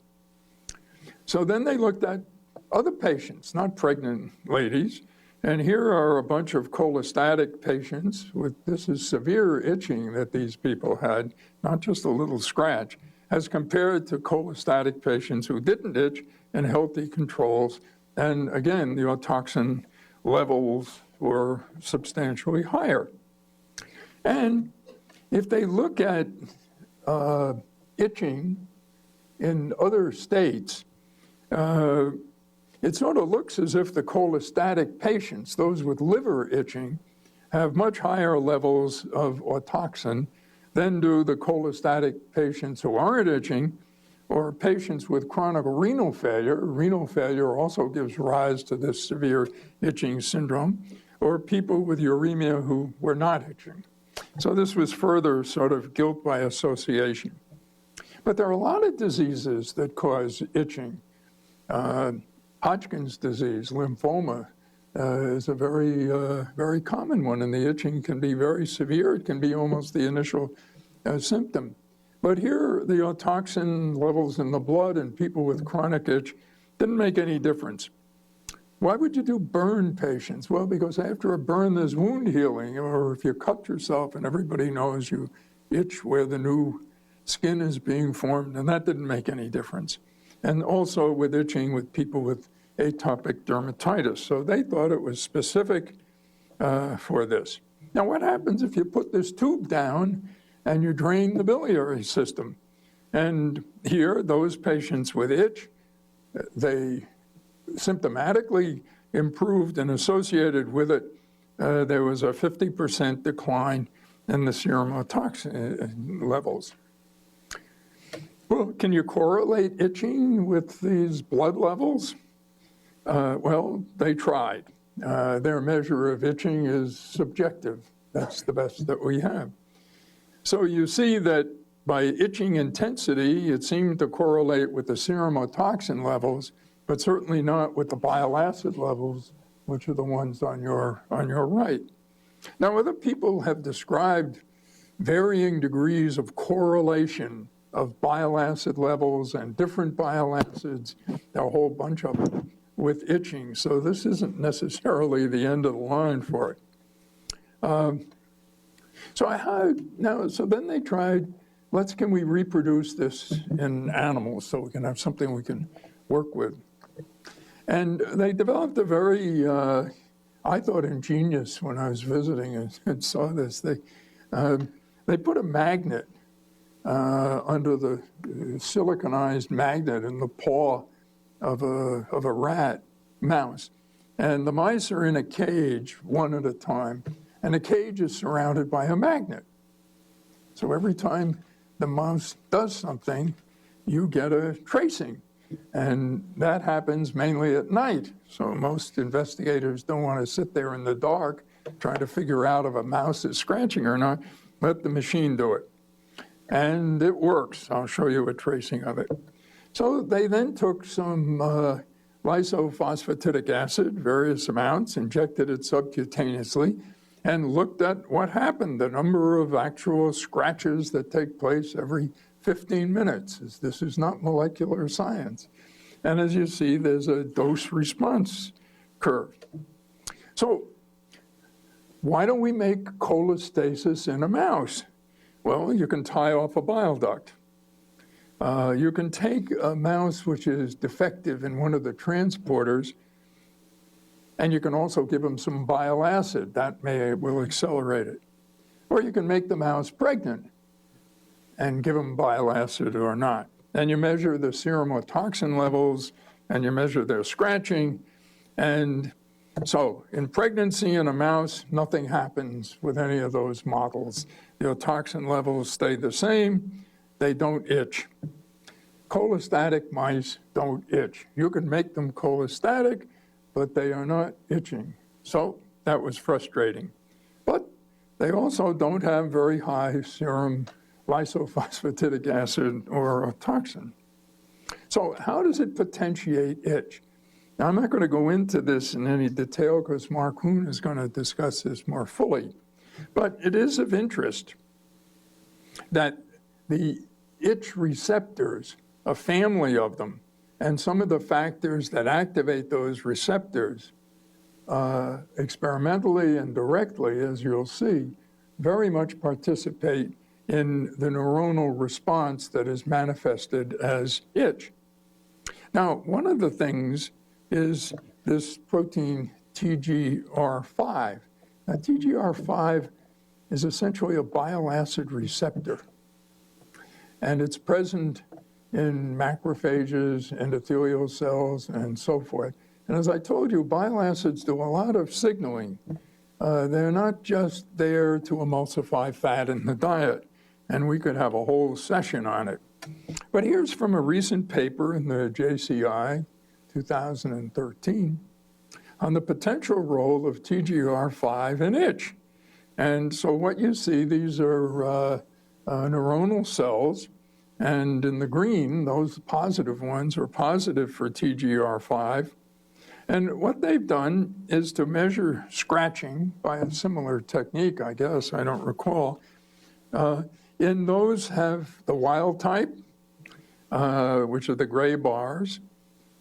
[SPEAKER 1] So then they looked at other patients, not pregnant ladies, and here are a bunch of cholestatic patients with, this is severe itching that these people had, not just a little scratch, as compared to cholestatic patients who didn't itch and healthy controls. And again, the Autoxin levels were substantially higher. And if they look at itching in other states, it sort of looks as if the cholestatic patients, those with liver itching, have much higher levels of Autoxin than do the cholestatic patients who aren't itching, or patients with chronic renal failure. Renal failure also gives rise to this severe itching syndrome, or people with uremia who were not itching. So this was further sort of guilt by association. But there are a lot of diseases that cause itching. Hodgkin's disease, lymphoma, is a very common one, and the itching can be very severe. It can be almost the initial symptom. But here, the Autoxin levels in the blood in people with chronic itch didn't make any difference. Why would you do burn patients? Well, because after a burn, there's wound healing, or if you cut yourself, and everybody knows you itch where the new skin is being formed, and that didn't make any difference. And also with itching with people with atopic dermatitis. So they thought it was specific for this. Now, what happens if you put this tube down and you drain the biliary system? And here, those patients with itch, they symptomatically improved, and associated with it, there was a 50% decline in the serum Autoxin levels. Well, can you correlate itching with these blood levels? Well, they tried. Their measure of itching is subjective. That's the best that we have. So you see that by itching intensity, it seemed to correlate with the serum Autoxin levels, but certainly not with the bile acid levels, which are the ones on your right. Now, other people have described varying degrees of correlation of bile acid levels and different bile acids, a whole bunch of them, with itching. So this isn't necessarily the end of the line for it. So then they tried, can we reproduce this in animals so we can have something we can work with? And they developed a very, I thought, ingenious, when I was visiting and saw this. They put a magnet under the siliconized magnet in the paw of a rat mouse. And the mice are in a cage, one at a time, and the cage is surrounded by a magnet. So every time the mouse does something, you get a tracing. And that happens mainly at night. So most investigators don't want to sit there in the dark trying to figure out if a mouse is scratching or not. Let the machine do it. And it works. I'll show you a tracing of it. So they then took some Lysophosphatidic Acid, various amounts, injected it subcutaneously, and looked at what happened, the number of actual scratches that take place every 15 minutes. This is not molecular science. And as you see, there's a dose-response curve. So why don't we make cholestasis in a mouse? Well, you can tie off a bile duct. You can take a mouse which is defective in one of the transporters, and you can also give them some bile acid. That will accelerate it. Or you can make the mouse pregnant and give them bile acid or not. And you measure the serum Autoxin levels, and you measure their scratching. And so in pregnancy in a mouse, nothing happens with any of those models. The Autoxin levels stay the same. They don't itch. Cholestatic mice don't itch. You can make them cholestatic, but they are not itching. So that was frustrating. But they also don't have very high serum Lysophosphatidic acid or Autoxin. So how does it potentiate itch? Now, I'm not going to go into this in any detail because Mark Hoon is going to discuss this more fully. But it is of interest that the itch receptors, a family of them, and some of the factors that activate those receptors experimentally and directly, as you'll see, very much participate in the neuronal response that is manifested as itch. Now, one of the things is this protein TGR5. Now, TGR5 is essentially a bile acid receptor, and it's present in macrophages, endothelial cells, and so forth. And as I told you, bile acids do a lot of signaling. They're not just there to emulsify fat in the diet, and we could have a whole session on it. But here's from a recent paper in the JCI, 2013, on the potential role of TGR5 in itch. And so what you see, these are neuronal cells, and in the green, those positive ones are positive for TGR5. And what they've done is to measure scratching by a similar technique, I guess, I don't recall. In those have the wild type, which are the gray bars.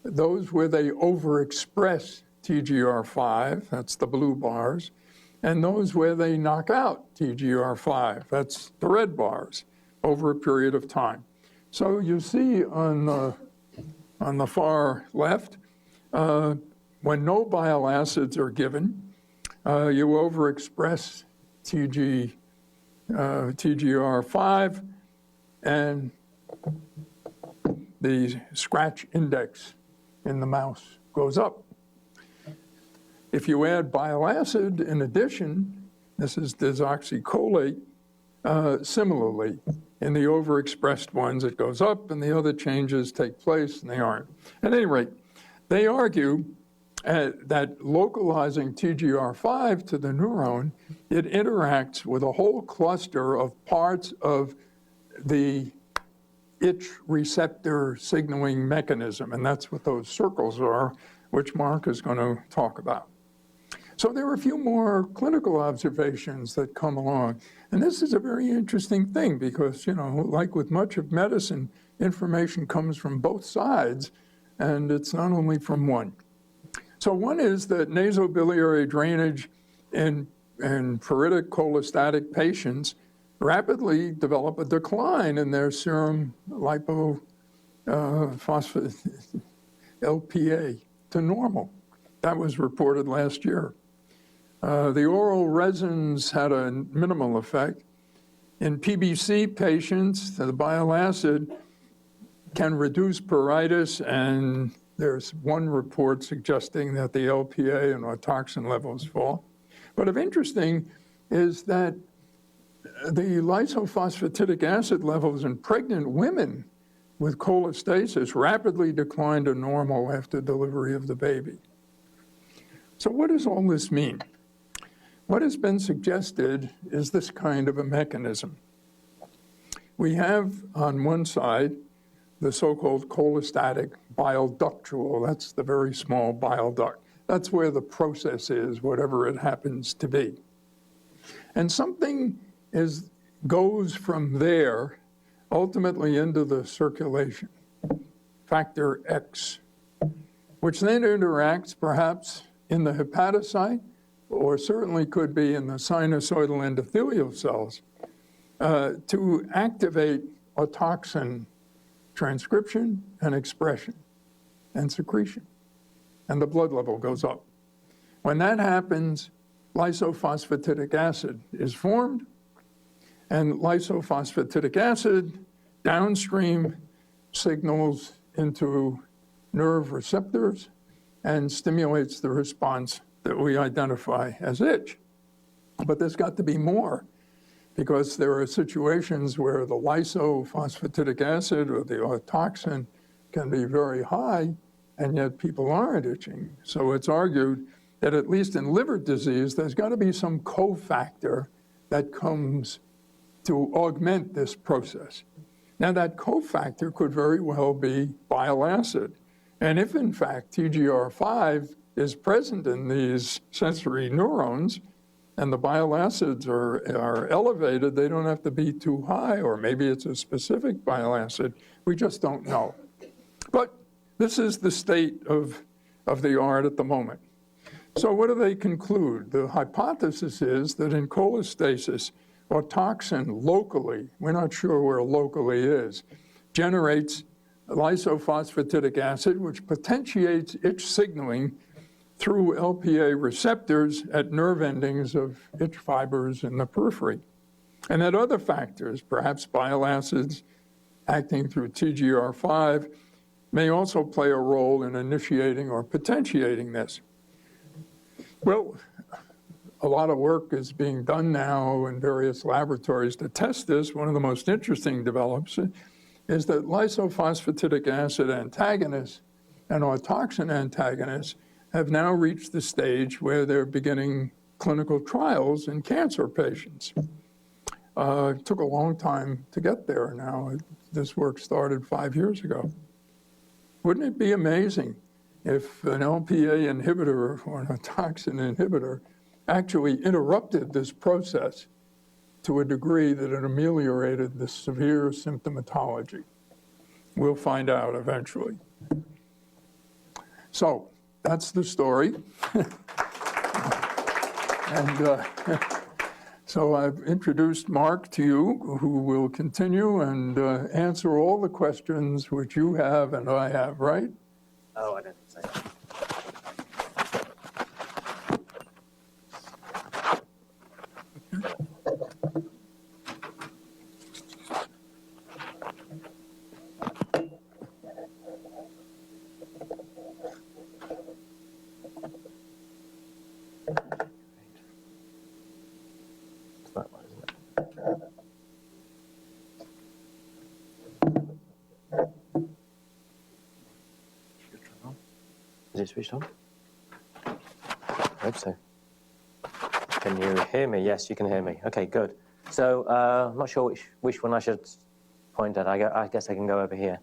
[SPEAKER 1] Those where they overexpress TGR5, that's the blue bars. And those where they knock out TGR5, that's the red bars, over a period of time. So you see on the far left, when no bile acids are given, you overexpress TGR5, and the scratch index in the mouse goes up. If you add bile acid in addition, this is desoxycholate, similarly, in the overexpressed ones it goes up and the other changes take place and they aren't. At any rate, they argue that localizing TGR5 to the neuron, it interacts with a whole cluster of parts of the itch receptor signaling mechanism, and that's what those circles are, which Mark is going to talk about. So there are a few more clinical observations that come along, and this is a very interesting thing because, you know, like with much of medicine, information comes from both sides, and it's not only from one. So one is that nasobiliary drainage in pruritic cholestatic patients rapidly develop a decline in their serum lipophosphatide LPA to normal. That was reported last year. The oral resins had a minimal effect. In PBC patients, the bile acid can reduce pruritus, and there's one report suggesting that the LPA and Autoxin levels fall. But of interesting is that the Lysophosphatidic acid levels in pregnant women with cholestasis rapidly decline to normal after delivery of the baby. So what does all this mean? What has been suggested is this kind of a mechanism. We have on one side the so-called cholestatic bile ductule. That's the very small bile duct. That's where the process is, whatever it happens to be. And something goes from there ultimately into the circulation, factor X, which then interacts perhaps in the hepatocyte, or certainly could be in the sinusoidal endothelial cells, to activate autoxin transcription and expression and secretion, and the blood level goes up. When that happens, lysophosphatidic acid is formed, and lysophosphatidic acid downstream signals into nerve receptors and stimulates the response that we identify as itch. But there's got to be more, because there are situations where the lysophosphatidic acid or the autoxin can be very high, and yet people aren't itching. So it's argued that at least in liver disease, there's got to be some cofactor that comes to augment this process. Now that cofactor could very well be bile acid. And if in fact TGR5 is present in these sensory neurons, and the bile acids are elevated, they don't have to be too high, or maybe it's a specific bile acid. We just don't know. But this is the state of the art at the moment. So what do they conclude? The hypothesis is that in cholestasis, autoxin locally, we're not sure where locally is, generates lysophosphatidic acid, which potentiates itch signaling through LPA receptors at nerve endings of itch fibers in the periphery. And that other factors, perhaps bile acids acting through TGR5, may also play a role in initiating or potentiating this. Well, a lot of work is being done now in various laboratories to test this. One of the most interesting develops is that lysophosphatidic acid antagonists and autoxin antagonists have now reached the stage where they're beginning clinical trials in cancer patients. It took a long time to get there now. This work started 5 years ago. Wouldn't it be amazing if an LPA inhibitor or an autoxin inhibitor actually interrupted this process to a degree that it ameliorated the severe symptomatology? We'll find out eventually. So that's the story. And so I've introduced Mark to you, who will continue and answer all the questions which you have and I have, right?
[SPEAKER 6] Oh, I didn't say that. Is it switched on? I hope so. Can you hear me? Yes, you can hear me. Okay, good. So I'm not sure which one I should point at. I guess I can go over here.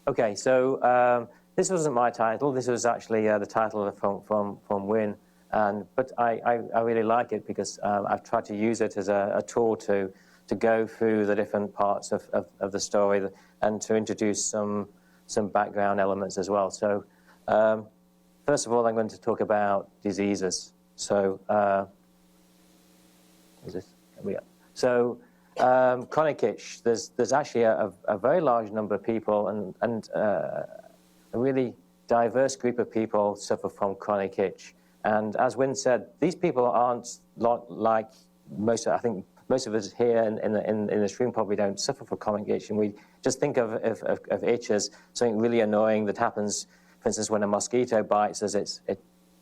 [SPEAKER 6] Okay, so this wasn't my title. This was actually the title from Win. But I really like it because I've tried to use it as a tool to go through the different parts of the story and to introduce some background elements as well. So first of all, I'm going to talk about diseases. So chronic itch. There's actually a very large number of people and a really diverse group of people suffer from chronic itch. And as Wynne said, these people aren't like most. I think most of us here in this room probably don't suffer from chronic itch, and we just think of itch as something really annoying that happens. For instance, when a mosquito bites us,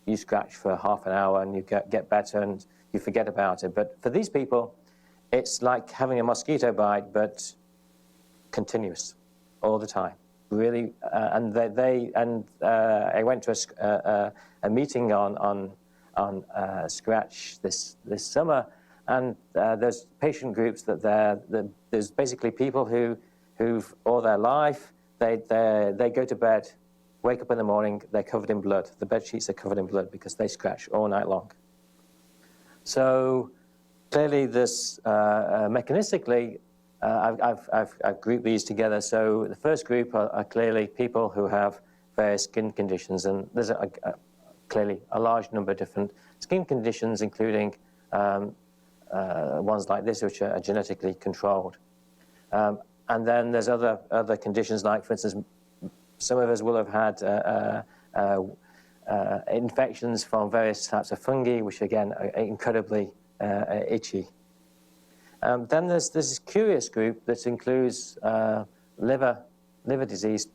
[SPEAKER 6] you scratch for half an hour and you get better and you forget about it. But for these people, it's like having a mosquito bite, but continuous, all the time. Really, and I went to a meeting on scratch this summer, and there's patient groups there's basically people who've all their life they go to bed, wake up in the morning, they're covered in blood. The bed sheets are covered in blood because they scratch all night long. So clearly, this mechanistically. I've grouped these together. So the first group are clearly people who have various skin conditions, and there's clearly a large number of different skin conditions, including ones like this, which are genetically controlled. And then there's other conditions, like, for instance, some of us will have had infections from various types of fungi, which again are incredibly itchy. Then there's this curious group that includes liver disease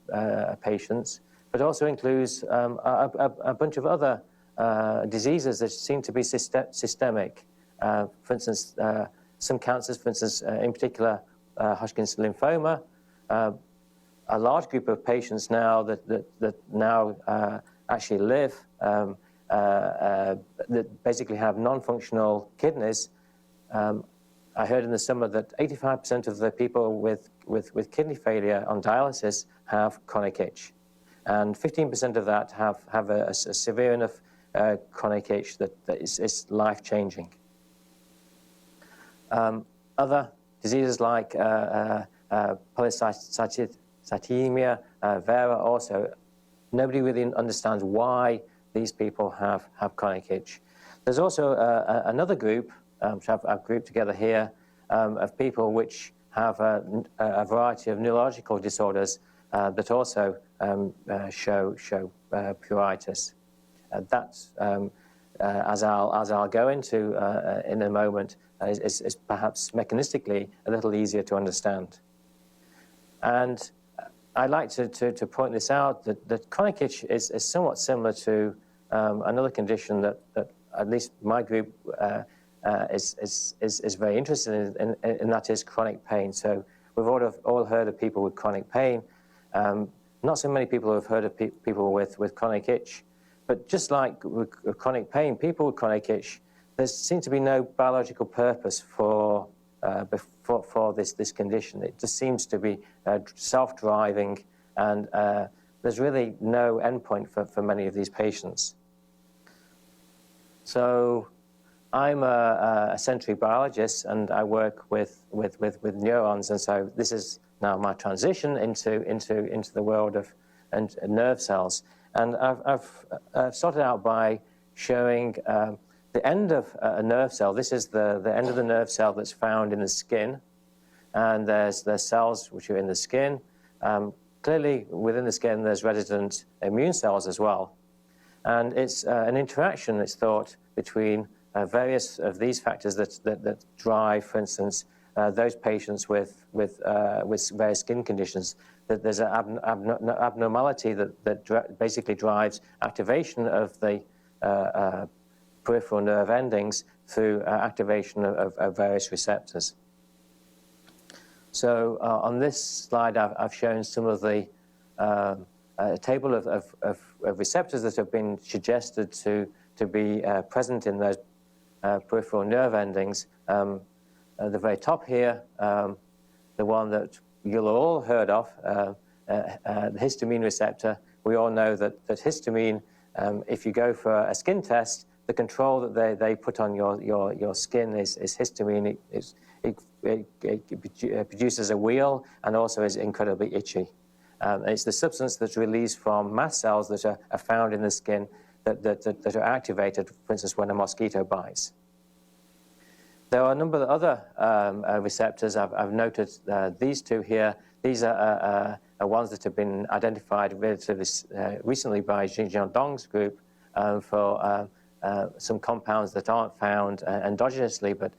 [SPEAKER 6] patients, but also includes a bunch of other diseases that seem to be systemic. For instance, some cancers, for instance, in particular, Hodgkin's lymphoma. A large group of patients now that now actually live that basically have non-functional kidneys. I heard in the summer that 85% of the people with kidney failure on dialysis have chronic itch, and 15% of that have a severe enough chronic itch that is life-changing. Other diseases like polycythemia vera also, nobody really understands why these people have chronic itch. There's also another group, which I've grouped together here, of people which have a variety of neurological disorders that also show pruritus. That's, as I'll go into in a moment, is perhaps mechanistically a little easier to understand. And I'd like to point this out, that chronic itch is somewhat similar to another condition that at least my group is very interested in, and that is chronic pain. So we've all heard of people with chronic pain. Not so many people have heard of people with chronic itch. But just like with chronic pain, people with chronic itch, there seems to be no biological purpose for this condition. It just seems to be self-driving, and there's really no endpoint for many of these patients. So I'm a sensory biologist, and I work with neurons, and so this is now my transition into the world of nerve cells. And I've started out by showing the end of a nerve cell. This is the end of the nerve cell that's found in the skin, and there's cells which are in the skin. Clearly, within the skin, there's resident immune cells as well. And it's an interaction, it's thought, between various of these factors that drive, for instance, those patients with various skin conditions. That there's an abnormality that basically drives activation of the peripheral nerve endings through activation of various receptors. So on this slide, I've shown some of the a table of receptors that have been suggested to be present in those peripheral nerve endings. At the very top here, the one that you'll all heard of, the histamine receptor. We all know that histamine, if you go for a skin test, the control that they put on your skin is histamine. It produces a wheal and also is incredibly itchy. It's the substance that's released from mast cells that are found in the skin that are activated, for instance, when a mosquito bites. There are a number of other receptors. I've noted these two here. These are ones that have been identified relatively recently by Xinjiang Dong's group for some compounds that aren't found endogenously, but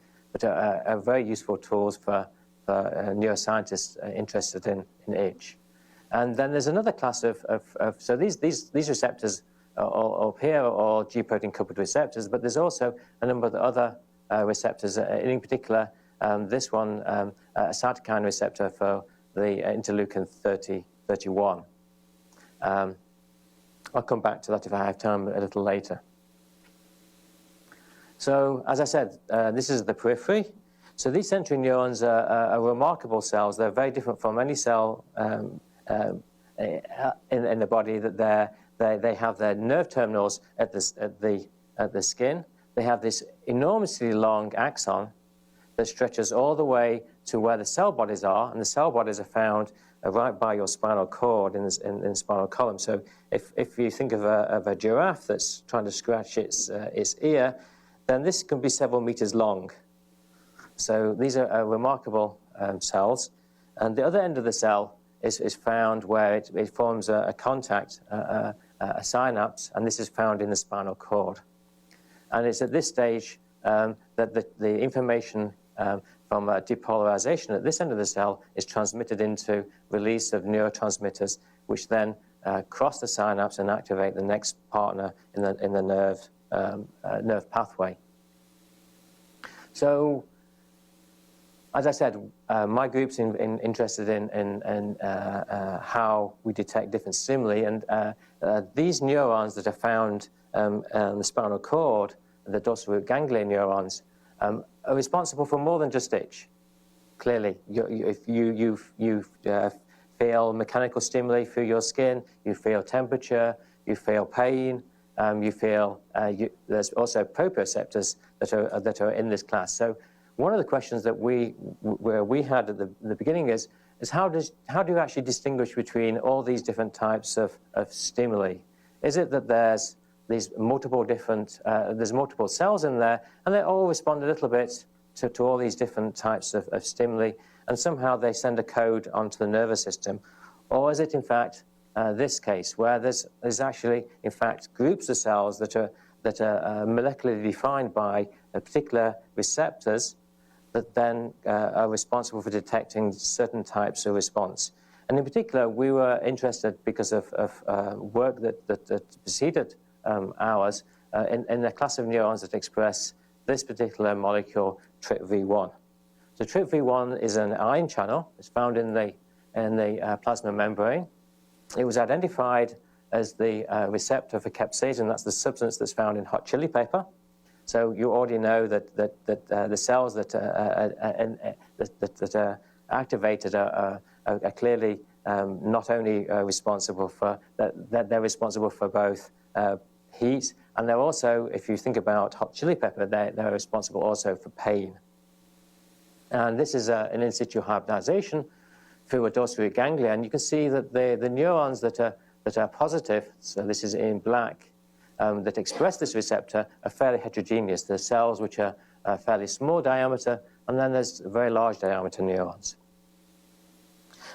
[SPEAKER 6] are very useful tools for neuroscientists interested in itch. And then there's another class so these receptors up here are all G protein coupled receptors, but there's also a number of other receptors, in particular this one, a cytokine receptor for the interleukin 31. I'll come back to that if I have time a little later. So, as I said, this is the periphery. So these sensory neurons are remarkable cells. They're very different from any cell in the body. That they have their nerve terminals at the skin. They have this enormously long axon that stretches all the way to where the cell bodies are, and the cell bodies are found right by your spinal cord in the spinal column. So if you think of a giraffe that's trying to scratch its ear, then this can be several meters long. So these are remarkable cells. And the other end of the cell is found where it forms a contact, a synapse, and this is found in the spinal cord. And it's at this stage that the information from depolarization at this end of the cell is transmitted into release of neurotransmitters, which then cross the synapse and activate the next partner in the nerve pathway. So, as I said, my group's interested in how we detect different stimuli, and these neurons that are found in the spinal cord, the dorsal root ganglion neurons, are responsible for more than just itch. Clearly, if you feel mechanical stimuli through your skin, you feel temperature, you feel pain, you feel there's also proprioceptors that are in this class. So one of the questions that we had at the beginning is how do you actually distinguish between all these different types of stimuli? Is it that there's these multiple cells in there, and they all respond a little bit to all these different types of stimuli, and somehow they send a code onto the nervous system? Or is it, in fact, this case, where there's actually, in fact, groups of cells that are molecularly defined by particular receptors that then are responsible for detecting certain types of response? And in particular, we were interested because of work that preceded ours in a class of neurons that express this particular molecule, TRPV1. So TRPV1 is an ion channel. It's found in the plasma membrane. It was identified as the receptor for capsaicin. That's the substance that's found in hot chili pepper. So you already know that the cells that are activated are clearly not only responsible for that they're responsible for both heat, and they're also, if you think about hot chili pepper, they're responsible also for pain. And this is an in situ hybridization through a dorsal root ganglia, and you can see that the neurons that are positive, so this is in black, that express this receptor are fairly heterogeneous. There's cells which are fairly small diameter, and then there's very large diameter neurons.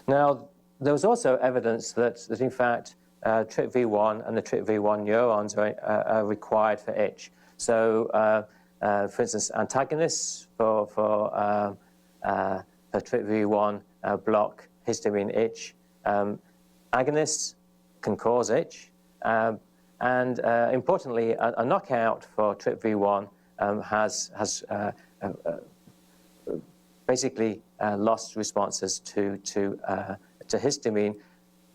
[SPEAKER 6] Now, there was also evidence that in fact TRPV1 and the TRPV1 neurons are required for itch. So, for instance, antagonists for TRPV1 block histamine itch. Agonists can cause itch, and importantly, a knockout for TRPV1 has basically lost responses to histamine.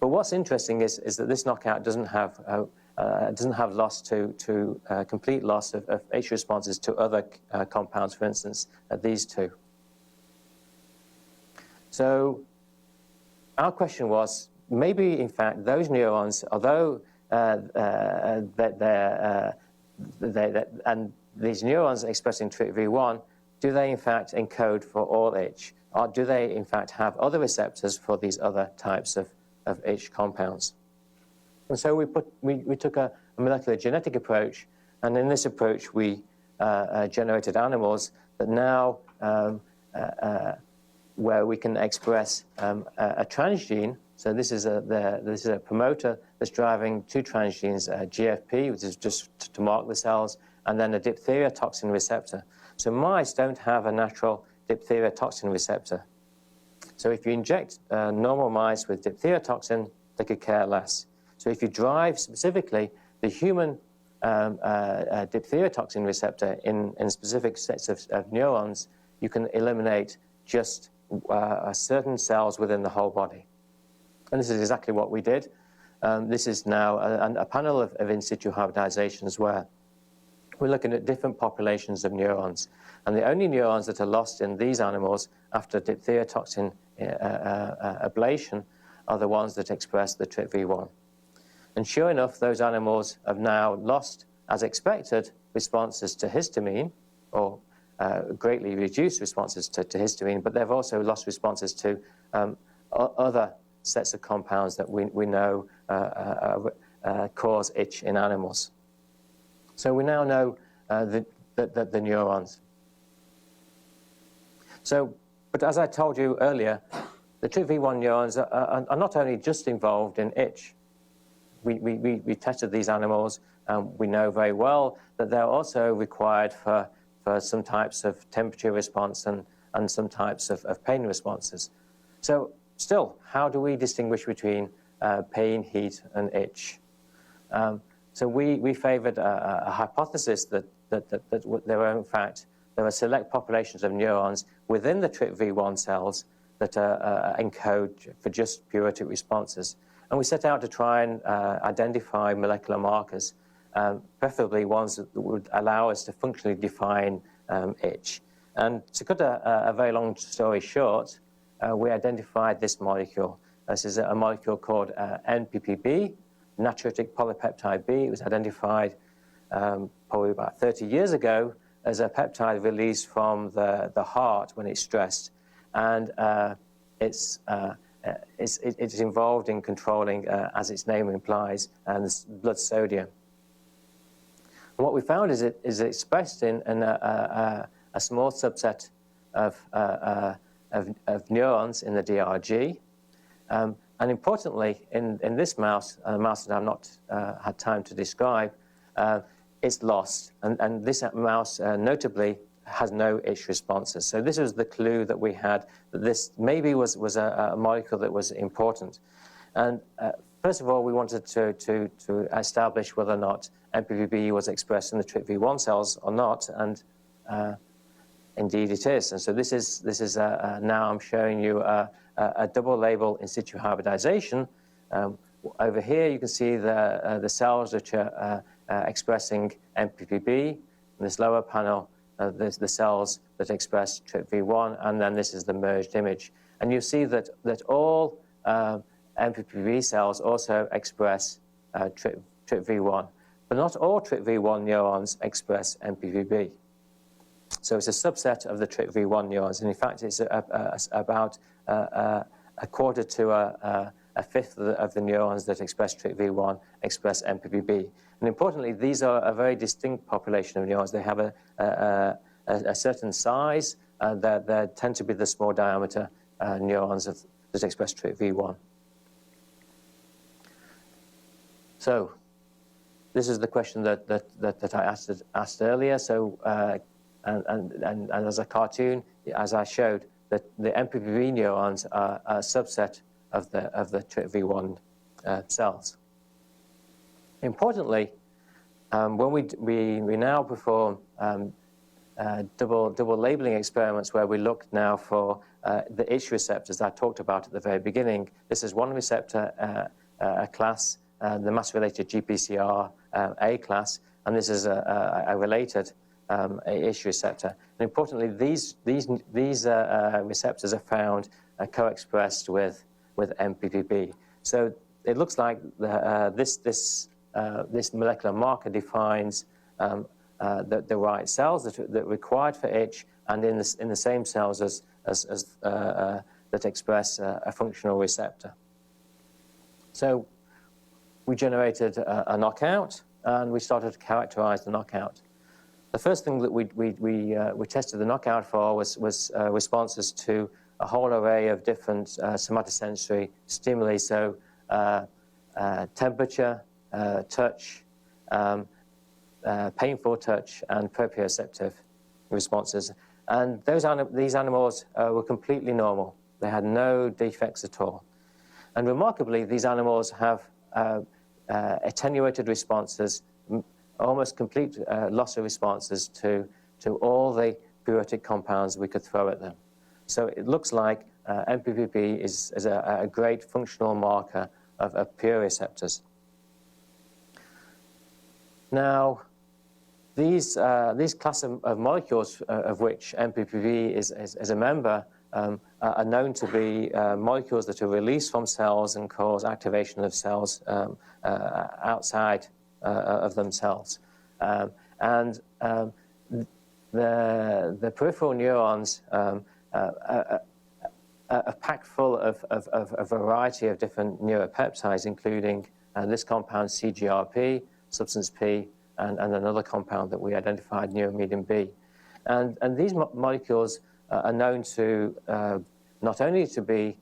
[SPEAKER 6] But what's interesting is that this knockout doesn't have loss to complete loss of H responses to other compounds, for instance, these two. So our question was, maybe in fact those neurons, although and these neurons expressing TRPV1, do they in fact encode for all itch? Or do they in fact have other receptors for these other types of itch compounds? And so we took a molecular genetic approach, and in this approach we generated animals that now where we can express a transgene. So this is a promoter that's driving two transgenes, GFP, which is just to mark the cells, and then a diphtheria toxin receptor. So mice don't have a natural diphtheria toxin receptor. So if you inject normal mice with diphtheria toxin, they could care less. So if you drive specifically the human diphtheria toxin receptor in specific sets of neurons, you can eliminate just certain cells within the whole body. And this is exactly what we did. This is now a panel of in situ hybridizations where we're looking at different populations of neurons. And the only neurons that are lost in these animals after diphtheria toxin ablation are the ones that express the TRPV1. And sure enough, those animals have now lost, as expected, responses to histamine, or greatly reduced responses to histamine, but they've also lost responses to other sets of compounds that we know cause itch in animals. So we now know the neurons. So, but as I told you earlier, the TRPV1 neurons are not only just involved in itch. We tested these animals, and we know very well that they're also required for some types of temperature response and some types of pain responses. So still, how do we distinguish between pain, heat, and itch? So we favored a hypothesis that there were, in fact, there are select populations of neurons within the TRPV1 cells that encode for just pruritic responses. And we set out to try and identify molecular markers, preferably ones that would allow us to functionally define itch. And to cut a very long story short, we identified this molecule. This is a molecule called NPPB, natriuretic polypeptide B. It was identified probably about 30 years ago as a peptide released from the heart when it's stressed. And it's involved in controlling, as its name implies, blood sodium. And what we found is it's expressed in a small subset of neurons in the DRG. And importantly, in this mouse, a mouse that I've not had time to describe, it's lost. And this mouse, notably, has no itch responses. So this was the clue that we had, that this maybe was a molecule that was important. And first of all, we wanted to establish whether or not NPPB was expressed in the TRPV1 cells or not, and indeed it is. And so this is now I'm showing you a double label in situ hybridization. Over here you can see the cells which are expressing NPPB. In this lower panel, there's the cells that express TRPV1, and then this is the merged image. And you see that all NPPB cells also express TRPV1, but not all TRPV1 neurons express NPPB. So it's a subset of the TRPV1 neurons, and in fact it's about a quarter to a fifth of the neurons that express TRPV1 express NPPB. And importantly, these are a very distinct population of neurons. They have a certain size. They tend to be the small diameter neurons that express TRPV1. So this is the question that I asked earlier. So and as a cartoon, as I showed, that the NPPB neurons are a subset of the TRPV1 cells. Importantly, when we now perform double labeling experiments where we look now for the itch receptors that I talked about at the very beginning. This is one receptor class, the mass-related GPCR A class, and this is a related itch receptor. And importantly, these receptors are found co-expressed with MPPB. So it looks like this molecular marker defines the right cells that are required for itch, and in the same cells as that express a functional receptor. So we generated a knockout, and we started to characterize the knockout. The first thing that we tested the knockout for was responses to a whole array of different somatosensory stimuli, so temperature, touch, painful touch, and proprioceptive responses. And these animals were completely normal. They had no defects at all. And remarkably, these animals have attenuated responses, almost complete loss of responses to all the pruritic compounds we could throw at them. So it looks like MPPB is a great functional marker of prurireceptors. Now, these class of molecules of which MPPB is a member are known to be molecules that are released from cells and cause activation of cells outside of themselves. And the peripheral neurons are packed full of a variety of different neuropeptides, including this compound CGRP, substance P, and another compound that we identified, neuromedium B. And these molecules are known to not only to be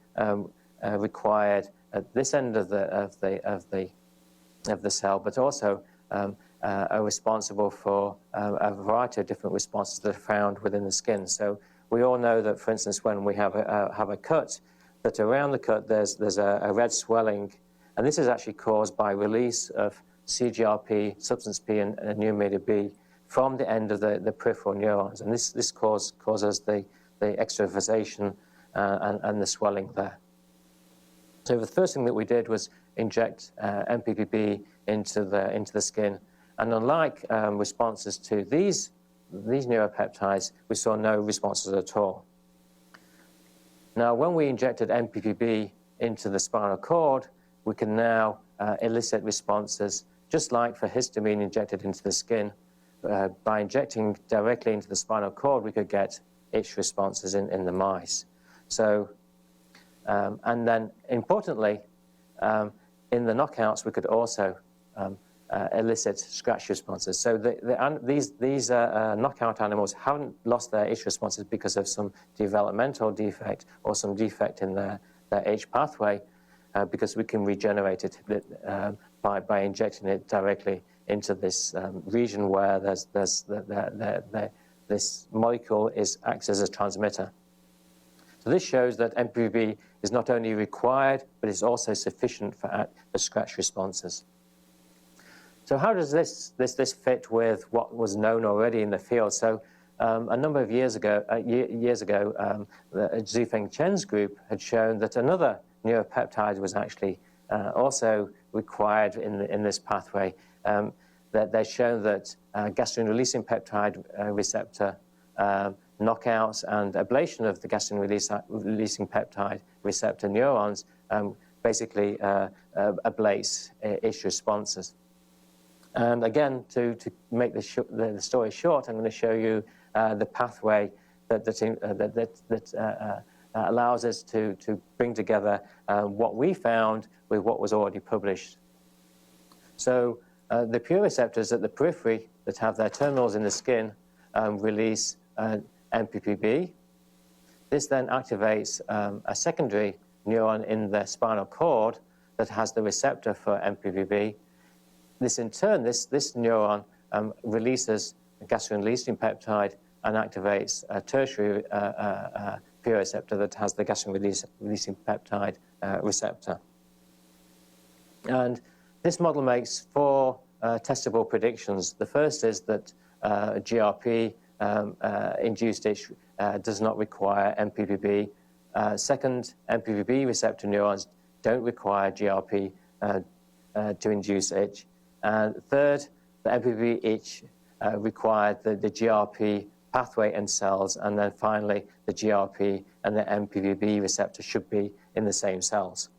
[SPEAKER 6] required at this end of the cell, but also are responsible for a variety of different responses that are found within the skin. So we all know that, for instance, when we have a cut, that around the cut there's a red swelling, and this is actually caused by release of CGRP, substance P, and neuromedium B from the end of the peripheral neurons, and this causes the extravasation and the swelling there. So the first thing that we did was inject MPPB into the skin, and unlike responses to these neuropeptides, we saw no responses at all. Now, when we injected MPPB into the spinal cord, we can now elicit responses just like for histamine injected into the skin. By injecting directly into the spinal cord, we could get itch responses in the mice. So, and then importantly, in the knockouts, we could also elicit scratch responses. So these knockout animals haven't lost their itch responses because of some developmental defect or some defect in their itch pathway, because we can regenerate it by injecting it directly into this region where this molecule acts as a transmitter. So this shows that MPPB is not only required, but is also sufficient for scratch responses. So how does this fit with what was known already in the field? So a number of years ago, Zhifeng Chen's group had shown that another neuropeptide was actually also required in this pathway. That they've shown that gastrin-releasing peptide receptor knockouts and ablation of the gastrin-releasing peptide receptor neurons basically ablates itch responses. And again, to make the story short, I'm going to show you the pathway that allows us to bring together what we found with what was already published. So the prurireceptors at the periphery that have their terminals in the skin release MPPB. This then activates a secondary neuron in the spinal cord that has the receptor for MPPB. This in turn, this neuron releases a gastrin-releasing peptide and activates a tertiary prurireceptor that has the gastrin-releasing peptide receptor. And this model makes four testable predictions. The first is that GRP induced itch does not require MPPB. Second, MPVB receptor neurons don't require GRP to induce itch. And third, the MPVB itch required the GRP pathway and cells, and then finally the GRP and the MPVB receptor should be in the same cells.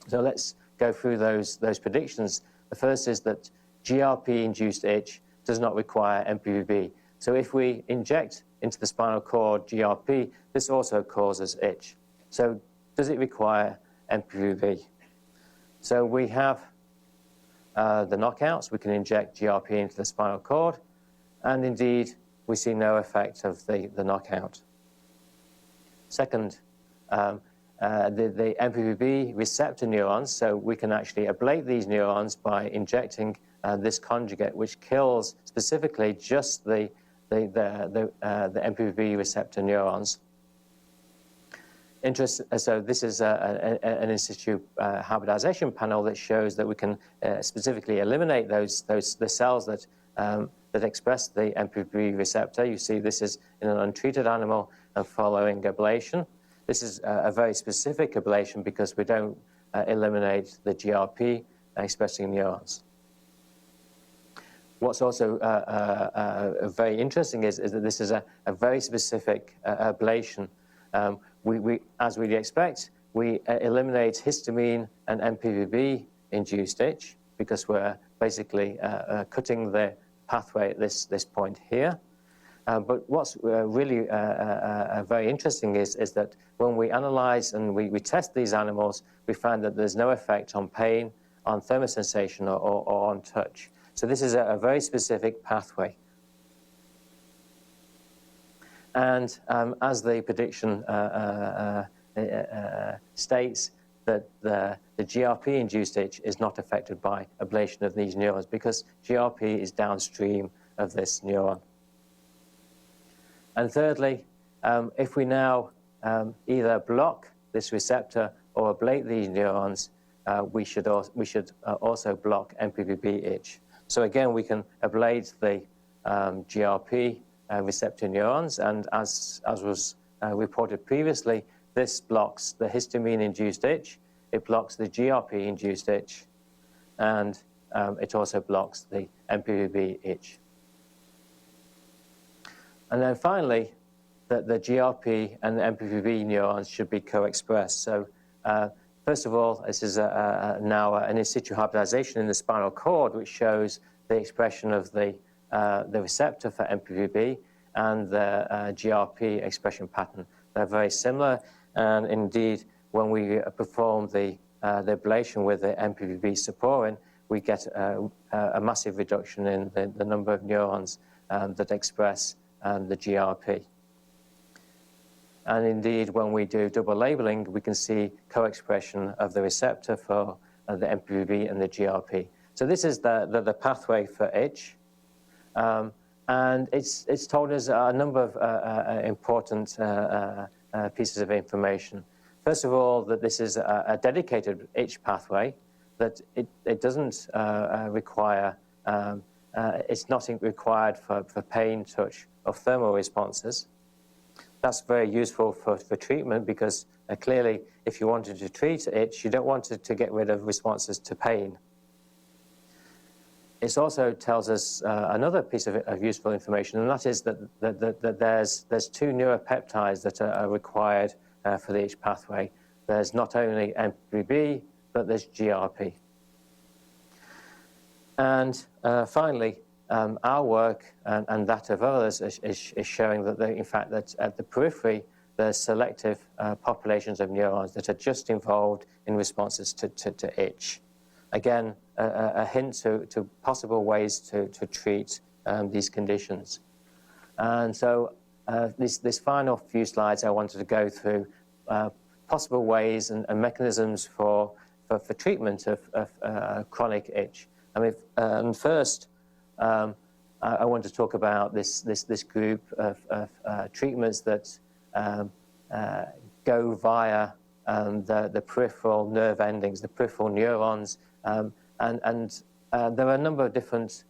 [SPEAKER 6] So let's go through those predictions. The first is that GRP-induced itch does not require MPVB. So if we inject into the spinal cord GRP, this also causes itch. So does it require MPVB? So we have the knockouts. We can inject GRP into the spinal cord, and indeed, we see no effect of the knockout. Second, the MPVB receptor neurons, so we can actually ablate these neurons by injecting this conjugate, which kills specifically just the MPVB receptor neurons. So this is an in situ hybridization panel that shows that we can specifically eliminate the cells that express the MPVB receptor. You see this is in an untreated animal and following ablation. This is a very specific ablation because we don't eliminate the GRP expressing neurons. What's also very interesting is that this is a very specific ablation. As we'd expect, we eliminate histamine and MPVB-induced itch because we're basically cutting the pathway at this point here. But what's really very interesting is that when we analyze and we test these animals, we find that there's no effect on pain, on thermosensation, or on touch. So this is a very specific pathway. And as the prediction states, that the GRP-induced itch is not affected by ablation of these neurons because GRP is downstream of this neuron. And thirdly, if we now either block this receptor or ablate these neurons, we should also block MPVB itch. So again, we can ablate the GRP receptor neurons, and as was reported previously, this blocks the histamine-induced itch, it blocks the GRP-induced itch, and it also blocks the MPVB itch. And then finally, the GRP and the MPVB neurons should be co-expressed. So first of all, this is now an in situ hybridization in the spinal cord, which shows the expression of the receptor for MPVB and the GRP expression pattern. They're very similar, and indeed, when we perform the ablation with the MPVB saporin, we get a massive reduction in the number of neurons that express the GRP. And indeed, when we do double labeling, we can see co-expression of the receptor for the MPVB and the GRP. So this is the pathway for itch. And it's told us a number of important pieces of information. First of all, that this is a dedicated itch pathway, that it doesn't require, it's not required for pain, touch, or thermal responses. That's very useful for treatment because clearly, if you wanted to treat itch, you don't want to get rid of responses to pain. It also tells us another piece of useful information, and that is that there's two neuropeptides that are required for the itch pathway. There's not only MPVB, but there's GRP. And finally, our work and that of others is showing that, in fact, that at the periphery, there's selective populations of neurons that are just involved in responses to itch. Again, a hint to possible ways to treat these conditions. And so this final few slides, I wanted to go through possible ways and mechanisms for treatment of chronic itch. I mean, first, I want to talk about this group of treatments that go via the peripheral nerve endings, the peripheral neurons, and there are a number of different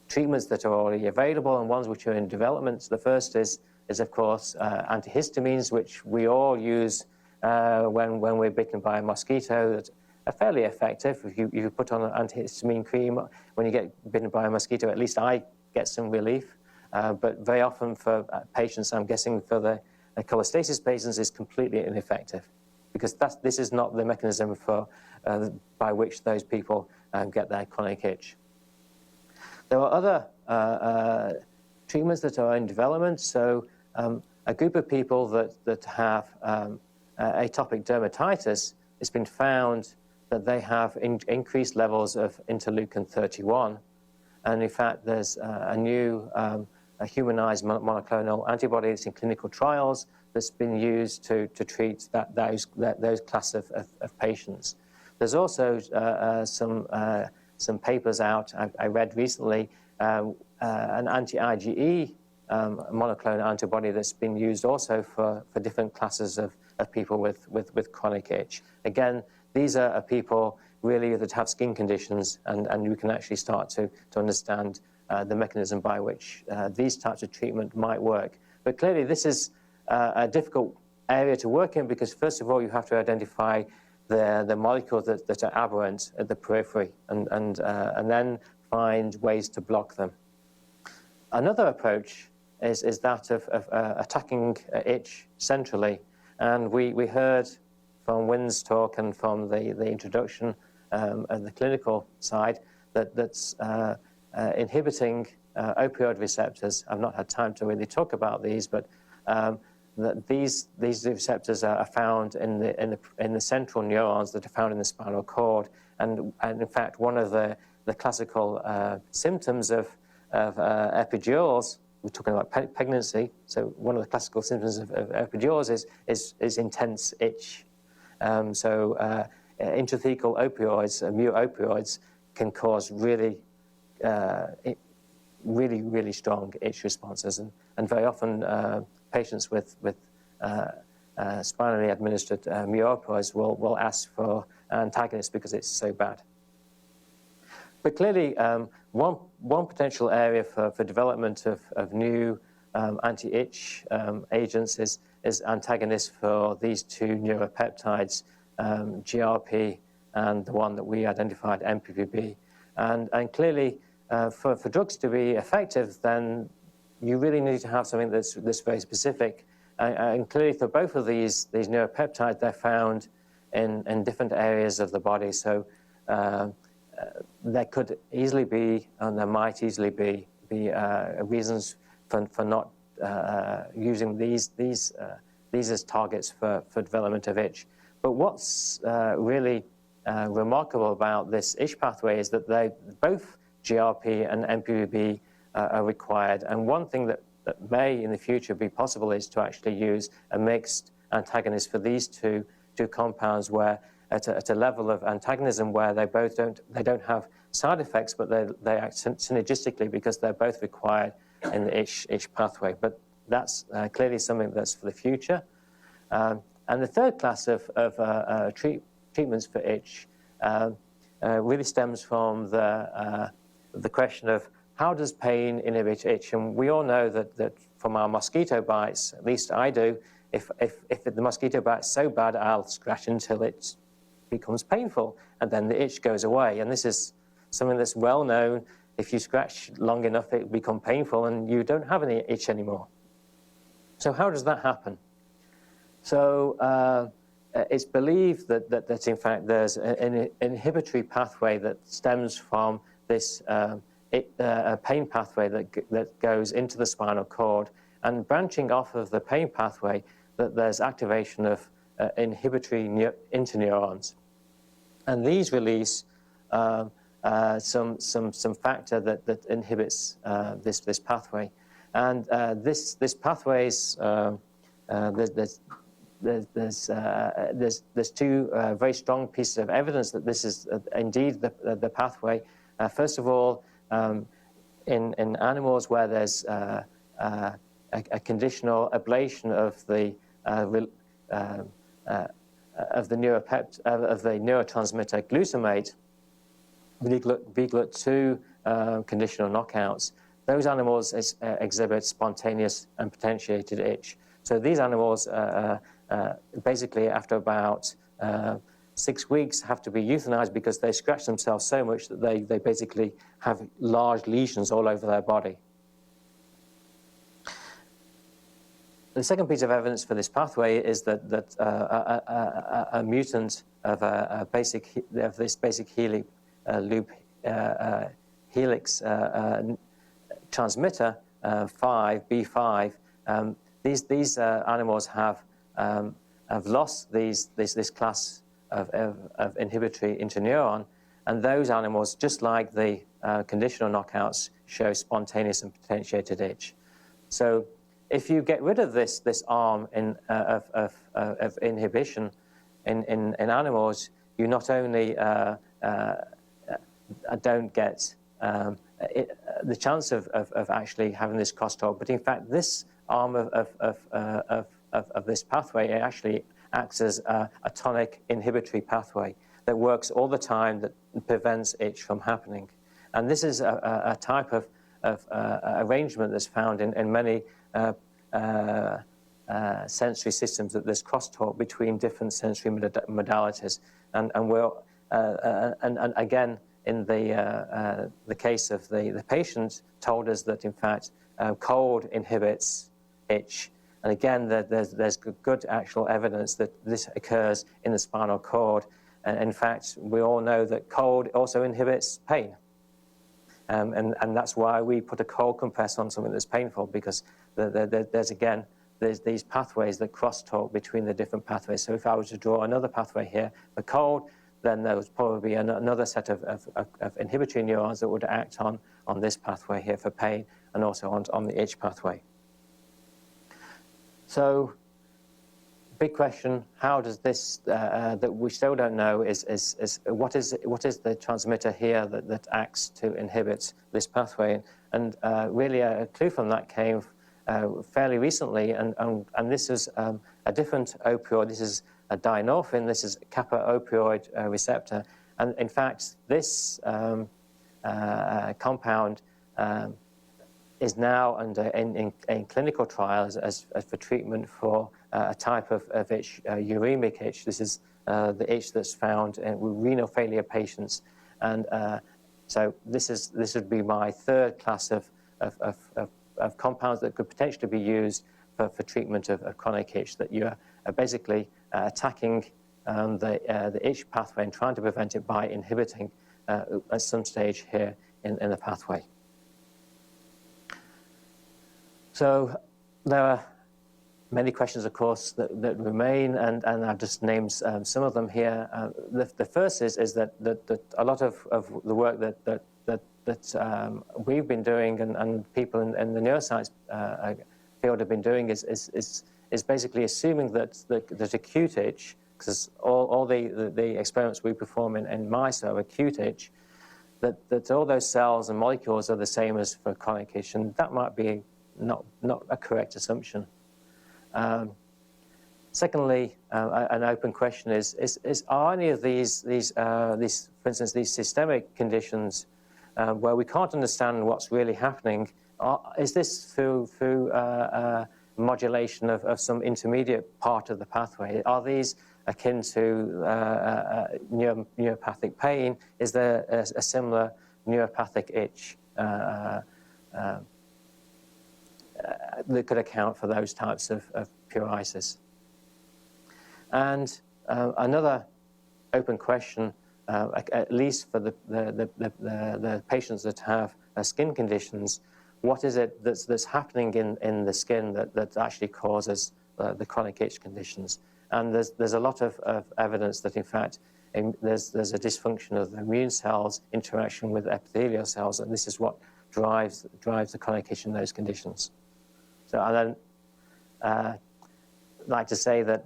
[SPEAKER 6] treatments that are already available and ones which are in development. The first is is, of course, antihistamines, which we all use when we're bitten by a mosquito, that are fairly effective. If you put on an antihistamine cream when you get bitten by a mosquito, at least I get some relief. But very often for patients, I'm guessing for the cholestasis patients, is completely ineffective, because this is not the mechanism by which those people get their chronic itch. There are other treatments that are in development. So a group of people that have atopic dermatitis, it's been found that they have increased levels of interleukin-31. And in fact, there's a new a humanized monoclonal antibody that's in clinical trials that's been used to treat those class of patients. There's also some papers out I read recently, an anti-IgE monoclonal antibody that's been used also for different classes of people with chronic itch. Again, these are people really that have skin conditions, and you can actually start to understand the mechanism by which these types of treatment might work. But clearly this is a difficult area to work in, because first of all you have to identify the molecules that are aberrant at the periphery, and then find ways to block them. Another approach is that of attacking itch centrally, and we heard from Wynn's talk and from the introduction at the clinical side that's inhibiting opioid receptors. I've not had time to really talk about these, but that these receptors are found in the central neurons that are found in the spinal cord, and in fact one of the classical symptoms of epidurals, we're talking about pregnancy, so one of the classical symptoms of epidurals is intense itch. Intrathecal opioids, mu opioids, can cause really strong itch responses, and very often patients with spinally administered mu opioids will ask for antagonists because it's so bad. But clearly, one potential area for development of new anti-itch agents is antagonists for these two neuropeptides, GRP and the one that we identified, MPPB. And clearly, for drugs to be effective, then you really need to have something that's very specific. And clearly, for both of these neuropeptides, they're found in different areas of the body. So there could easily be, and there might easily be reasons for not using these as targets for development of itch. But what's really remarkable about this itch pathway is that both GRP and MPPB are required. And one thing that may in the future be possible is to actually use a mixed antagonist for these two compounds, where at a level of antagonism where they don't have side effects, but they act synergistically because they're both required in the itch pathway. But that's clearly something that's for the future. And the third class of treatments for itch really stems from the question of how does pain inhibit itch? And we all know that from our mosquito bites, at least I do, if the mosquito bite's so bad, I'll scratch until it becomes painful, and then the itch goes away. And this is something that's well known. If you scratch long enough, it will become painful, and you don't have any itch anymore. So how does that happen? So it's believed that in fact there's an inhibitory pathway that stems from this pain pathway that goes into the spinal cord, and branching off of the pain pathway, that there's activation of inhibitory interneurons, and these release some factor that inhibits this pathway, and this pathway's there's two very strong pieces of evidence that this is indeed the pathway. First of all, in animals where there's a conditional ablation of the neurotransmitter glutamate, VGLUT2 conditional knockouts, those animals exhibit spontaneous and potentiated itch. So these animals basically after about 6 weeks have to be euthanized because they scratch themselves so much that they basically have large lesions all over their body. The second piece of evidence for this pathway is that a mutant of this basic loop helix transmitter 5B5. These animals have lost this class of inhibitory interneuron, and those animals, just like the conditional knockouts, show spontaneous and potentiated itch. So if you get rid of this arm of inhibition in animals, you not only don't get the chance of actually having this crosstalk, but in fact this arm of this pathway actually acts as a tonic inhibitory pathway that works all the time, that prevents itch from happening. And this is a type of arrangement that's found in many sensory systems, that there's crosstalk between different sensory modalities. And again, in the case of the patient, told us that in fact cold inhibits itch. And again, there's good actual evidence that this occurs in the spinal cord. And in fact, we all know that cold also inhibits pain. And that's why we put a cold compress on something that's painful, because there's these pathways that crosstalk between the different pathways. So if I was to draw another pathway here for cold, then there was probably another set of inhibitory neurons that would act on this pathway here for pain, and also on the itch pathway. So, big question: how does this that we still don't know is what is the transmitter here that acts to inhibit this pathway? And really, a clue from that came fairly recently, and this is a different opioid. This is a dinorphin. This is a kappa opioid receptor, and in fact, this compound is now under in clinical trials as for treatment for a type of itch, uremic itch. This is the itch that's found in renal failure patients, and so this would be my third class of compounds that could potentially be used for treatment of chronic itch. That you are basically attacking the itch pathway and trying to prevent it by inhibiting at some stage here in the pathway. So there are many questions, of course, that remain, and I've just named some of them here. The first is that a lot of the work that we've been doing and people in the neuroscience field have been doing is basically assuming that acute itch, because all the experiments we perform in mice are acute itch, that all those cells and molecules are the same as for chronic itch, and that might be not a correct assumption. Secondly, an open question is are any of these, for instance, these systemic conditions where we can't understand what's really happening, is this through modulation of some intermediate part of the pathway? Are these akin to neuropathic pain? Is there a similar neuropathic itch that could account for those types of pruritus? And another open question, at least for the patients that have skin conditions, what is it that's happening in the skin that actually causes the chronic itch conditions? And there's a lot of evidence that in fact there's a dysfunction of the immune cells interaction with epithelial cells, and this is what drives the chronic itch in those conditions. So I then like to say that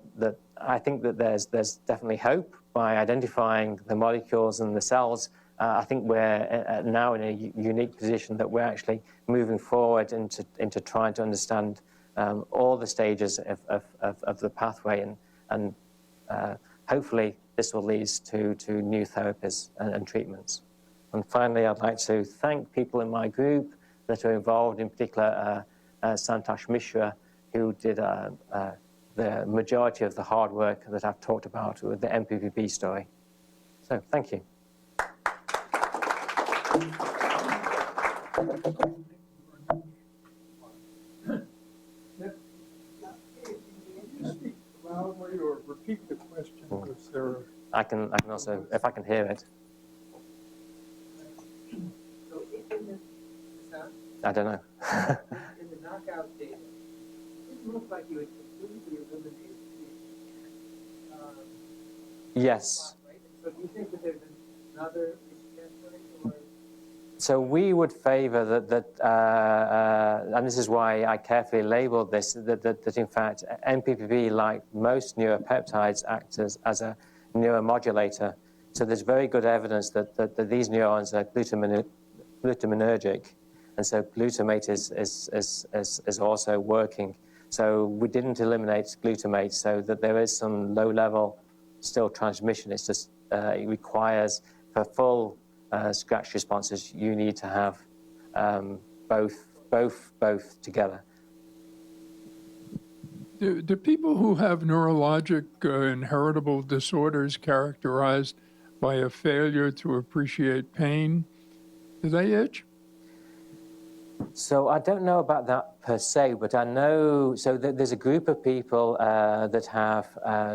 [SPEAKER 6] I think that there's definitely hope by identifying the molecules and the cells. I think we're now in a unique position that we're actually moving forward into trying to understand all the stages of the pathway, and hopefully this will lead to new therapies and treatments. And finally, I'd like to thank people in my group that are involved, in particular Santosh Mishra, who did the majority of the hard work that I've talked about with the MPPB story. So thank you.
[SPEAKER 1] Speak loudly or repeat the question, because there are...
[SPEAKER 6] I can also, if I can hear it.
[SPEAKER 7] So in the sound,
[SPEAKER 6] I don't know.
[SPEAKER 7] in the knockout data, it looks like you had completely eliminated the
[SPEAKER 6] Yes.
[SPEAKER 7] right? So do you think that there's another pathway, or
[SPEAKER 6] So we would favor that, and this is why I carefully labeled this, that in fact MPPB, like most neuropeptides, acts as a neuromodulator. So there's very good evidence that these neurons are glutaminergic, and so glutamate is also working. So we didn't eliminate glutamate, so that there is some low-level still transmission. It's just it requires, for full scratch responses, you need to have both together.
[SPEAKER 1] Do people who have neurologic inheritable disorders characterized by a failure to appreciate pain, do they itch?
[SPEAKER 6] So I don't know about that per se, but I know, so there's a group of people that have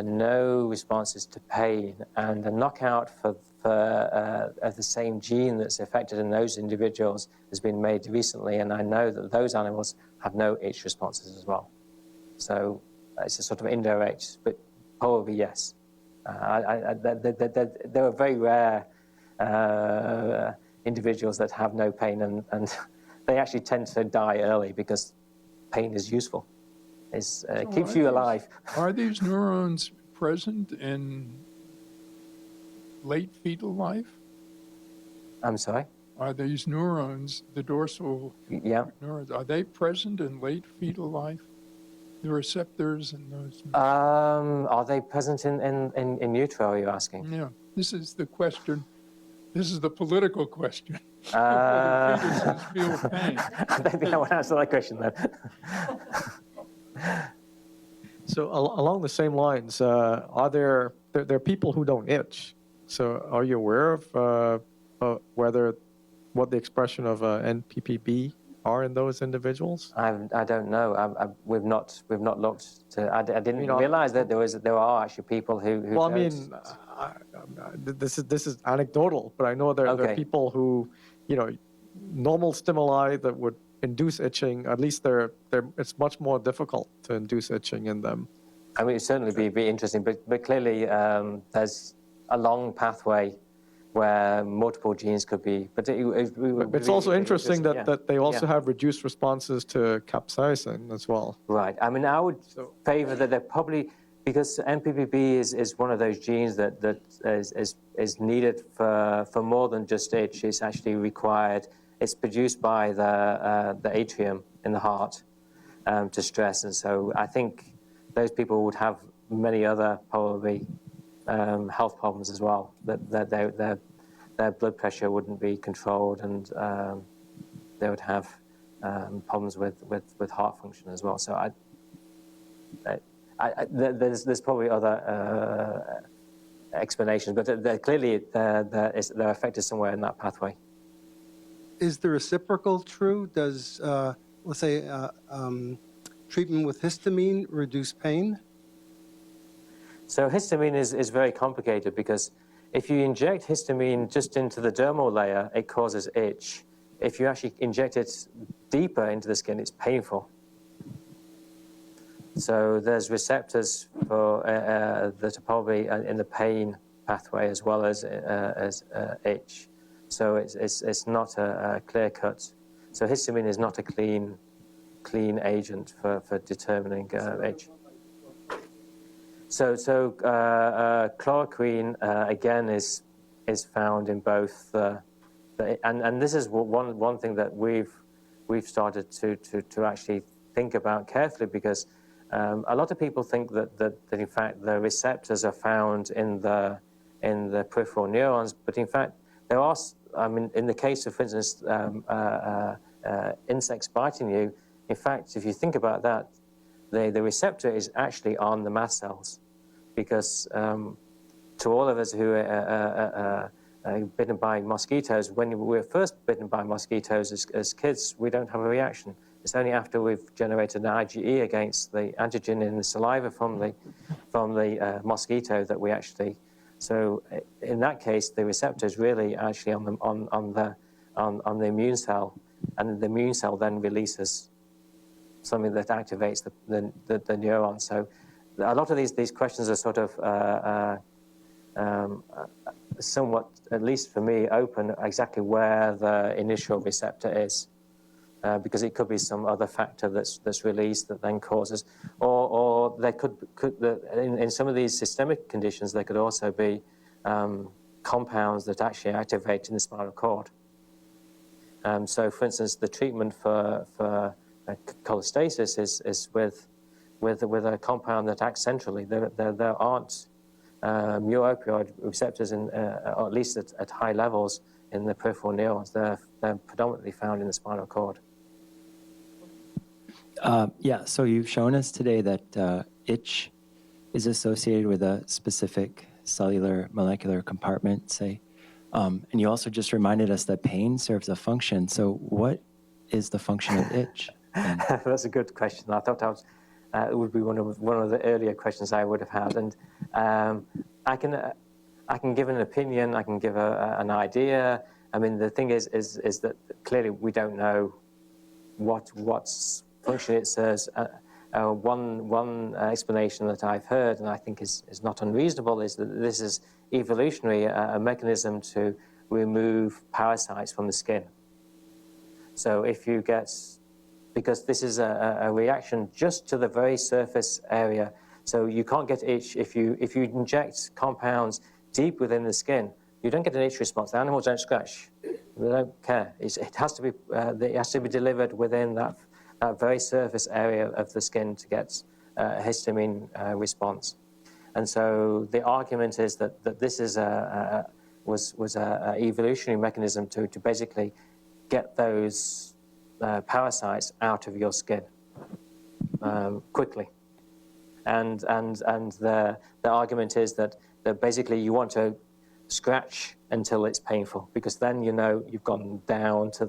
[SPEAKER 6] no responses to pain, and a knockout for the same gene that's affected in those individuals has been made recently, and I know that those animals have no itch responses as well. So it's a sort of indirect, but probably yes. There are very rare individuals that have no pain, and they actually tend to die early because pain is useful. It keeps you alive.
[SPEAKER 1] Are these neurons present in late fetal life?
[SPEAKER 6] I'm sorry?
[SPEAKER 1] Are these neurons, the dorsal
[SPEAKER 6] Yeah.
[SPEAKER 1] neurons, are they present in late fetal life? The receptors and those.
[SPEAKER 6] Are they present in utero, are you asking?
[SPEAKER 1] Yeah, this is the question. This is the political question.
[SPEAKER 6] Uh,
[SPEAKER 1] Whether fetuses feel pain.
[SPEAKER 6] I don't think I would answer that question then.
[SPEAKER 2] So along the same lines, are there are people who don't itch? So are you aware of what the expression of NPPB are in those individuals?
[SPEAKER 6] I don't know. We've not looked to. I didn't realize that there are actually people who.
[SPEAKER 2] Well, I
[SPEAKER 6] don't.
[SPEAKER 2] mean, this is anecdotal, but I know there are people who, normal stimuli that would induce itching. At least it's much more difficult to induce itching in them.
[SPEAKER 6] I mean, it'd certainly be interesting, but clearly there's a long pathway where multiple genes could be. But
[SPEAKER 2] it's also interesting that they also have reduced responses to capsaicin as well.
[SPEAKER 6] Right. I mean, I would favor that they're probably, because MPPB is one of those genes that is needed for more than just itch. It's actually required. It's produced by the atrium in the heart to stress, and so I think those people would have many other probably health problems as well. That their blood pressure wouldn't be controlled, and they would have problems with heart function as well. So there's probably other explanations, but clearly they're affected somewhere in that pathway.
[SPEAKER 8] Is the reciprocal true? Does, let's say, treatment with histamine reduce pain?
[SPEAKER 6] So histamine is very complicated, because if you inject histamine just into the dermal layer, it causes itch. If you actually inject it deeper into the skin, it's painful. So there's receptors for that are probably in the pain pathway as well as itch. So it's not a clear cut. So histamine is not a clean agent for determining itch. So chloroquine again is found in both and this is one thing that we've started to actually think about carefully, because a lot of people think that in fact the receptors are found in the peripheral neurons, but in fact there are. I mean, in the case of, for instance, insects biting you, in fact, if you think about that, the receptor is actually on the mast cells, because to all of us who are bitten by mosquitoes, when we're first bitten by mosquitoes as kids, we don't have a reaction. It's only after we've generated an IgE against the antigen in the saliva from the mosquito that we actually. So in that case, the receptor is really actually on the immune cell, and the immune cell then releases something that activates the neuron. So a lot of these questions are sort of somewhat, at least for me, open exactly where the initial receptor is, because it could be some other factor that's released that then causes, or there could in some of these systemic conditions there could also be compounds that actually activate in the spinal cord. So, for instance, the treatment for cholestasis is with a compound that acts centrally. There aren't mu-opioid receptors, or at least at high levels in the peripheral neurons. They're predominantly found in the spinal cord.
[SPEAKER 9] Yeah, so you've shown us today that itch is associated with a specific cellular molecular compartment, say. And you also just reminded us that pain serves a function. So what is the function of itch?
[SPEAKER 6] That's a good question. I thought it would be one of the earlier questions I would have had. And I can give an opinion. I can give an idea. I mean, the thing is that clearly we don't know what's function it serves. One explanation that I've heard, and I think is not unreasonable, is that this is evolutionary, a mechanism to remove parasites from the skin. So if you get, because this is a reaction just to the very surface area, so you can't get itch if you inject compounds deep within the skin. You don't get an itch response. The animals don't scratch. They don't care. It has to be delivered within that very surface area of the skin to get a histamine response. And so the argument is that this is was a evolutionary mechanism to basically get those parasites out of your skin quickly. And the argument is that basically you want to scratch until it's painful, because then you know you've gone down to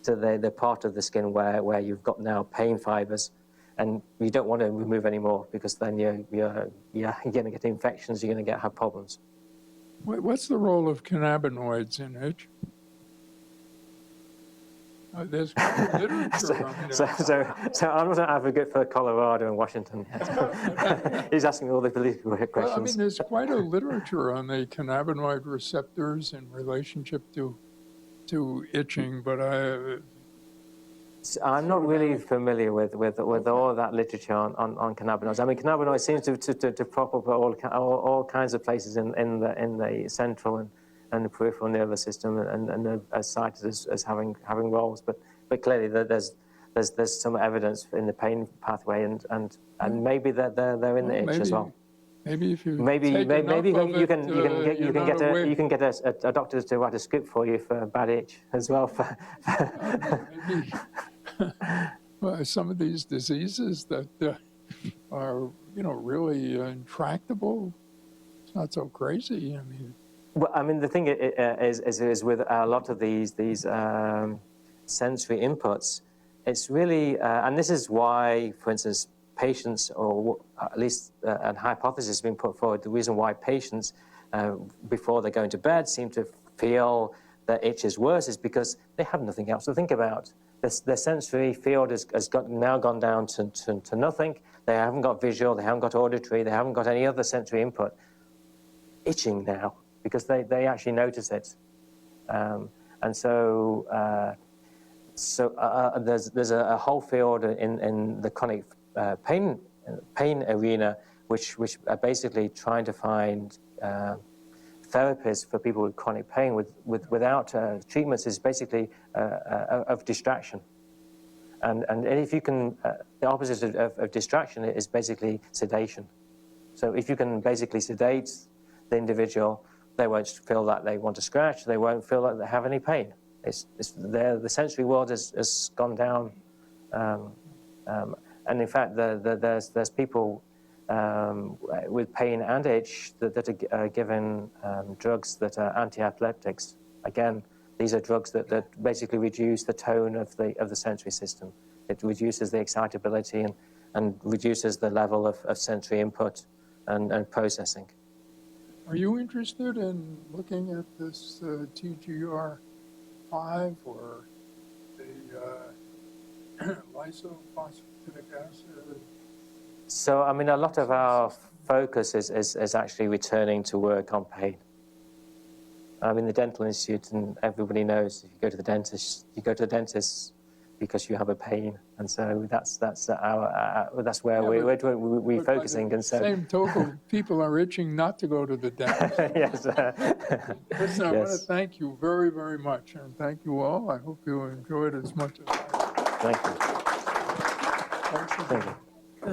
[SPEAKER 6] the part of the skin where you've got now pain fibers, and you don't want to remove any more, because then you're going to get infections, you're going to have problems.
[SPEAKER 1] What's the role of cannabinoids in itch? There's literature on that.
[SPEAKER 6] So I'm not an advocate for Colorado and Washington. He's asking all the political questions.
[SPEAKER 1] Well, I mean, there's quite a literature on the cannabinoid receptors in relationship to itching, but
[SPEAKER 6] I'm not really familiar with all that literature on cannabinoids. I mean, cannabinoids seem to prop up all kinds of places in the central and the peripheral nervous system, and are cited as having roles. But clearly there's some evidence in the pain pathway, and maybe they're in the itch as well.
[SPEAKER 1] Maybe if you
[SPEAKER 6] you can get a doctor to write a script for you for bad itch as well.
[SPEAKER 1] Well, some of these diseases that are really intractable, it's not so crazy. I mean.
[SPEAKER 6] Well, I mean, the thing is with a lot of these sensory inputs, it's really, and this is why, for instance, patients, or at least a hypothesis has been put forward, the reason why patients, before they go into bed, seem to feel that itch is worse is because they have nothing else to think about. Their sensory field has now gone down to nothing. They haven't got visual, they haven't got auditory, they haven't got any other sensory input. Itching now, because they actually notice it. And so there's a whole field in the chronic pain arena, which are basically trying to find therapies for people with chronic pain without treatments, is basically of distraction. And if you can, the opposite of distraction is basically sedation. So if you can basically sedate the individual, they won't feel that they want to scratch, they won't feel that they have any pain. The sensory world has gone down, and in fact, there's people with pain and itch that are given drugs that are anti-epileptics. Again, these are drugs that basically reduce the tone of the sensory system. It reduces the excitability and reduces the level of sensory input and processing.
[SPEAKER 1] Are you interested in looking at this TGR5 or the Lysophosphatidic Acid?
[SPEAKER 6] So, I mean, a lot of our focus is actually returning to work on pain. I'm in the Dental Institute, and everybody knows if you go to the dentist, because you have a pain, and so that's where we're focusing. And so,
[SPEAKER 1] same token, people are itching not to go to the dentist.
[SPEAKER 6] yes,
[SPEAKER 1] Listen, I want to
[SPEAKER 6] yes.
[SPEAKER 1] thank you very, very much, and thank you all. I hope you enjoyed as much as I did.
[SPEAKER 6] Thank you.
[SPEAKER 1] Thanks again.
[SPEAKER 6] Thank you.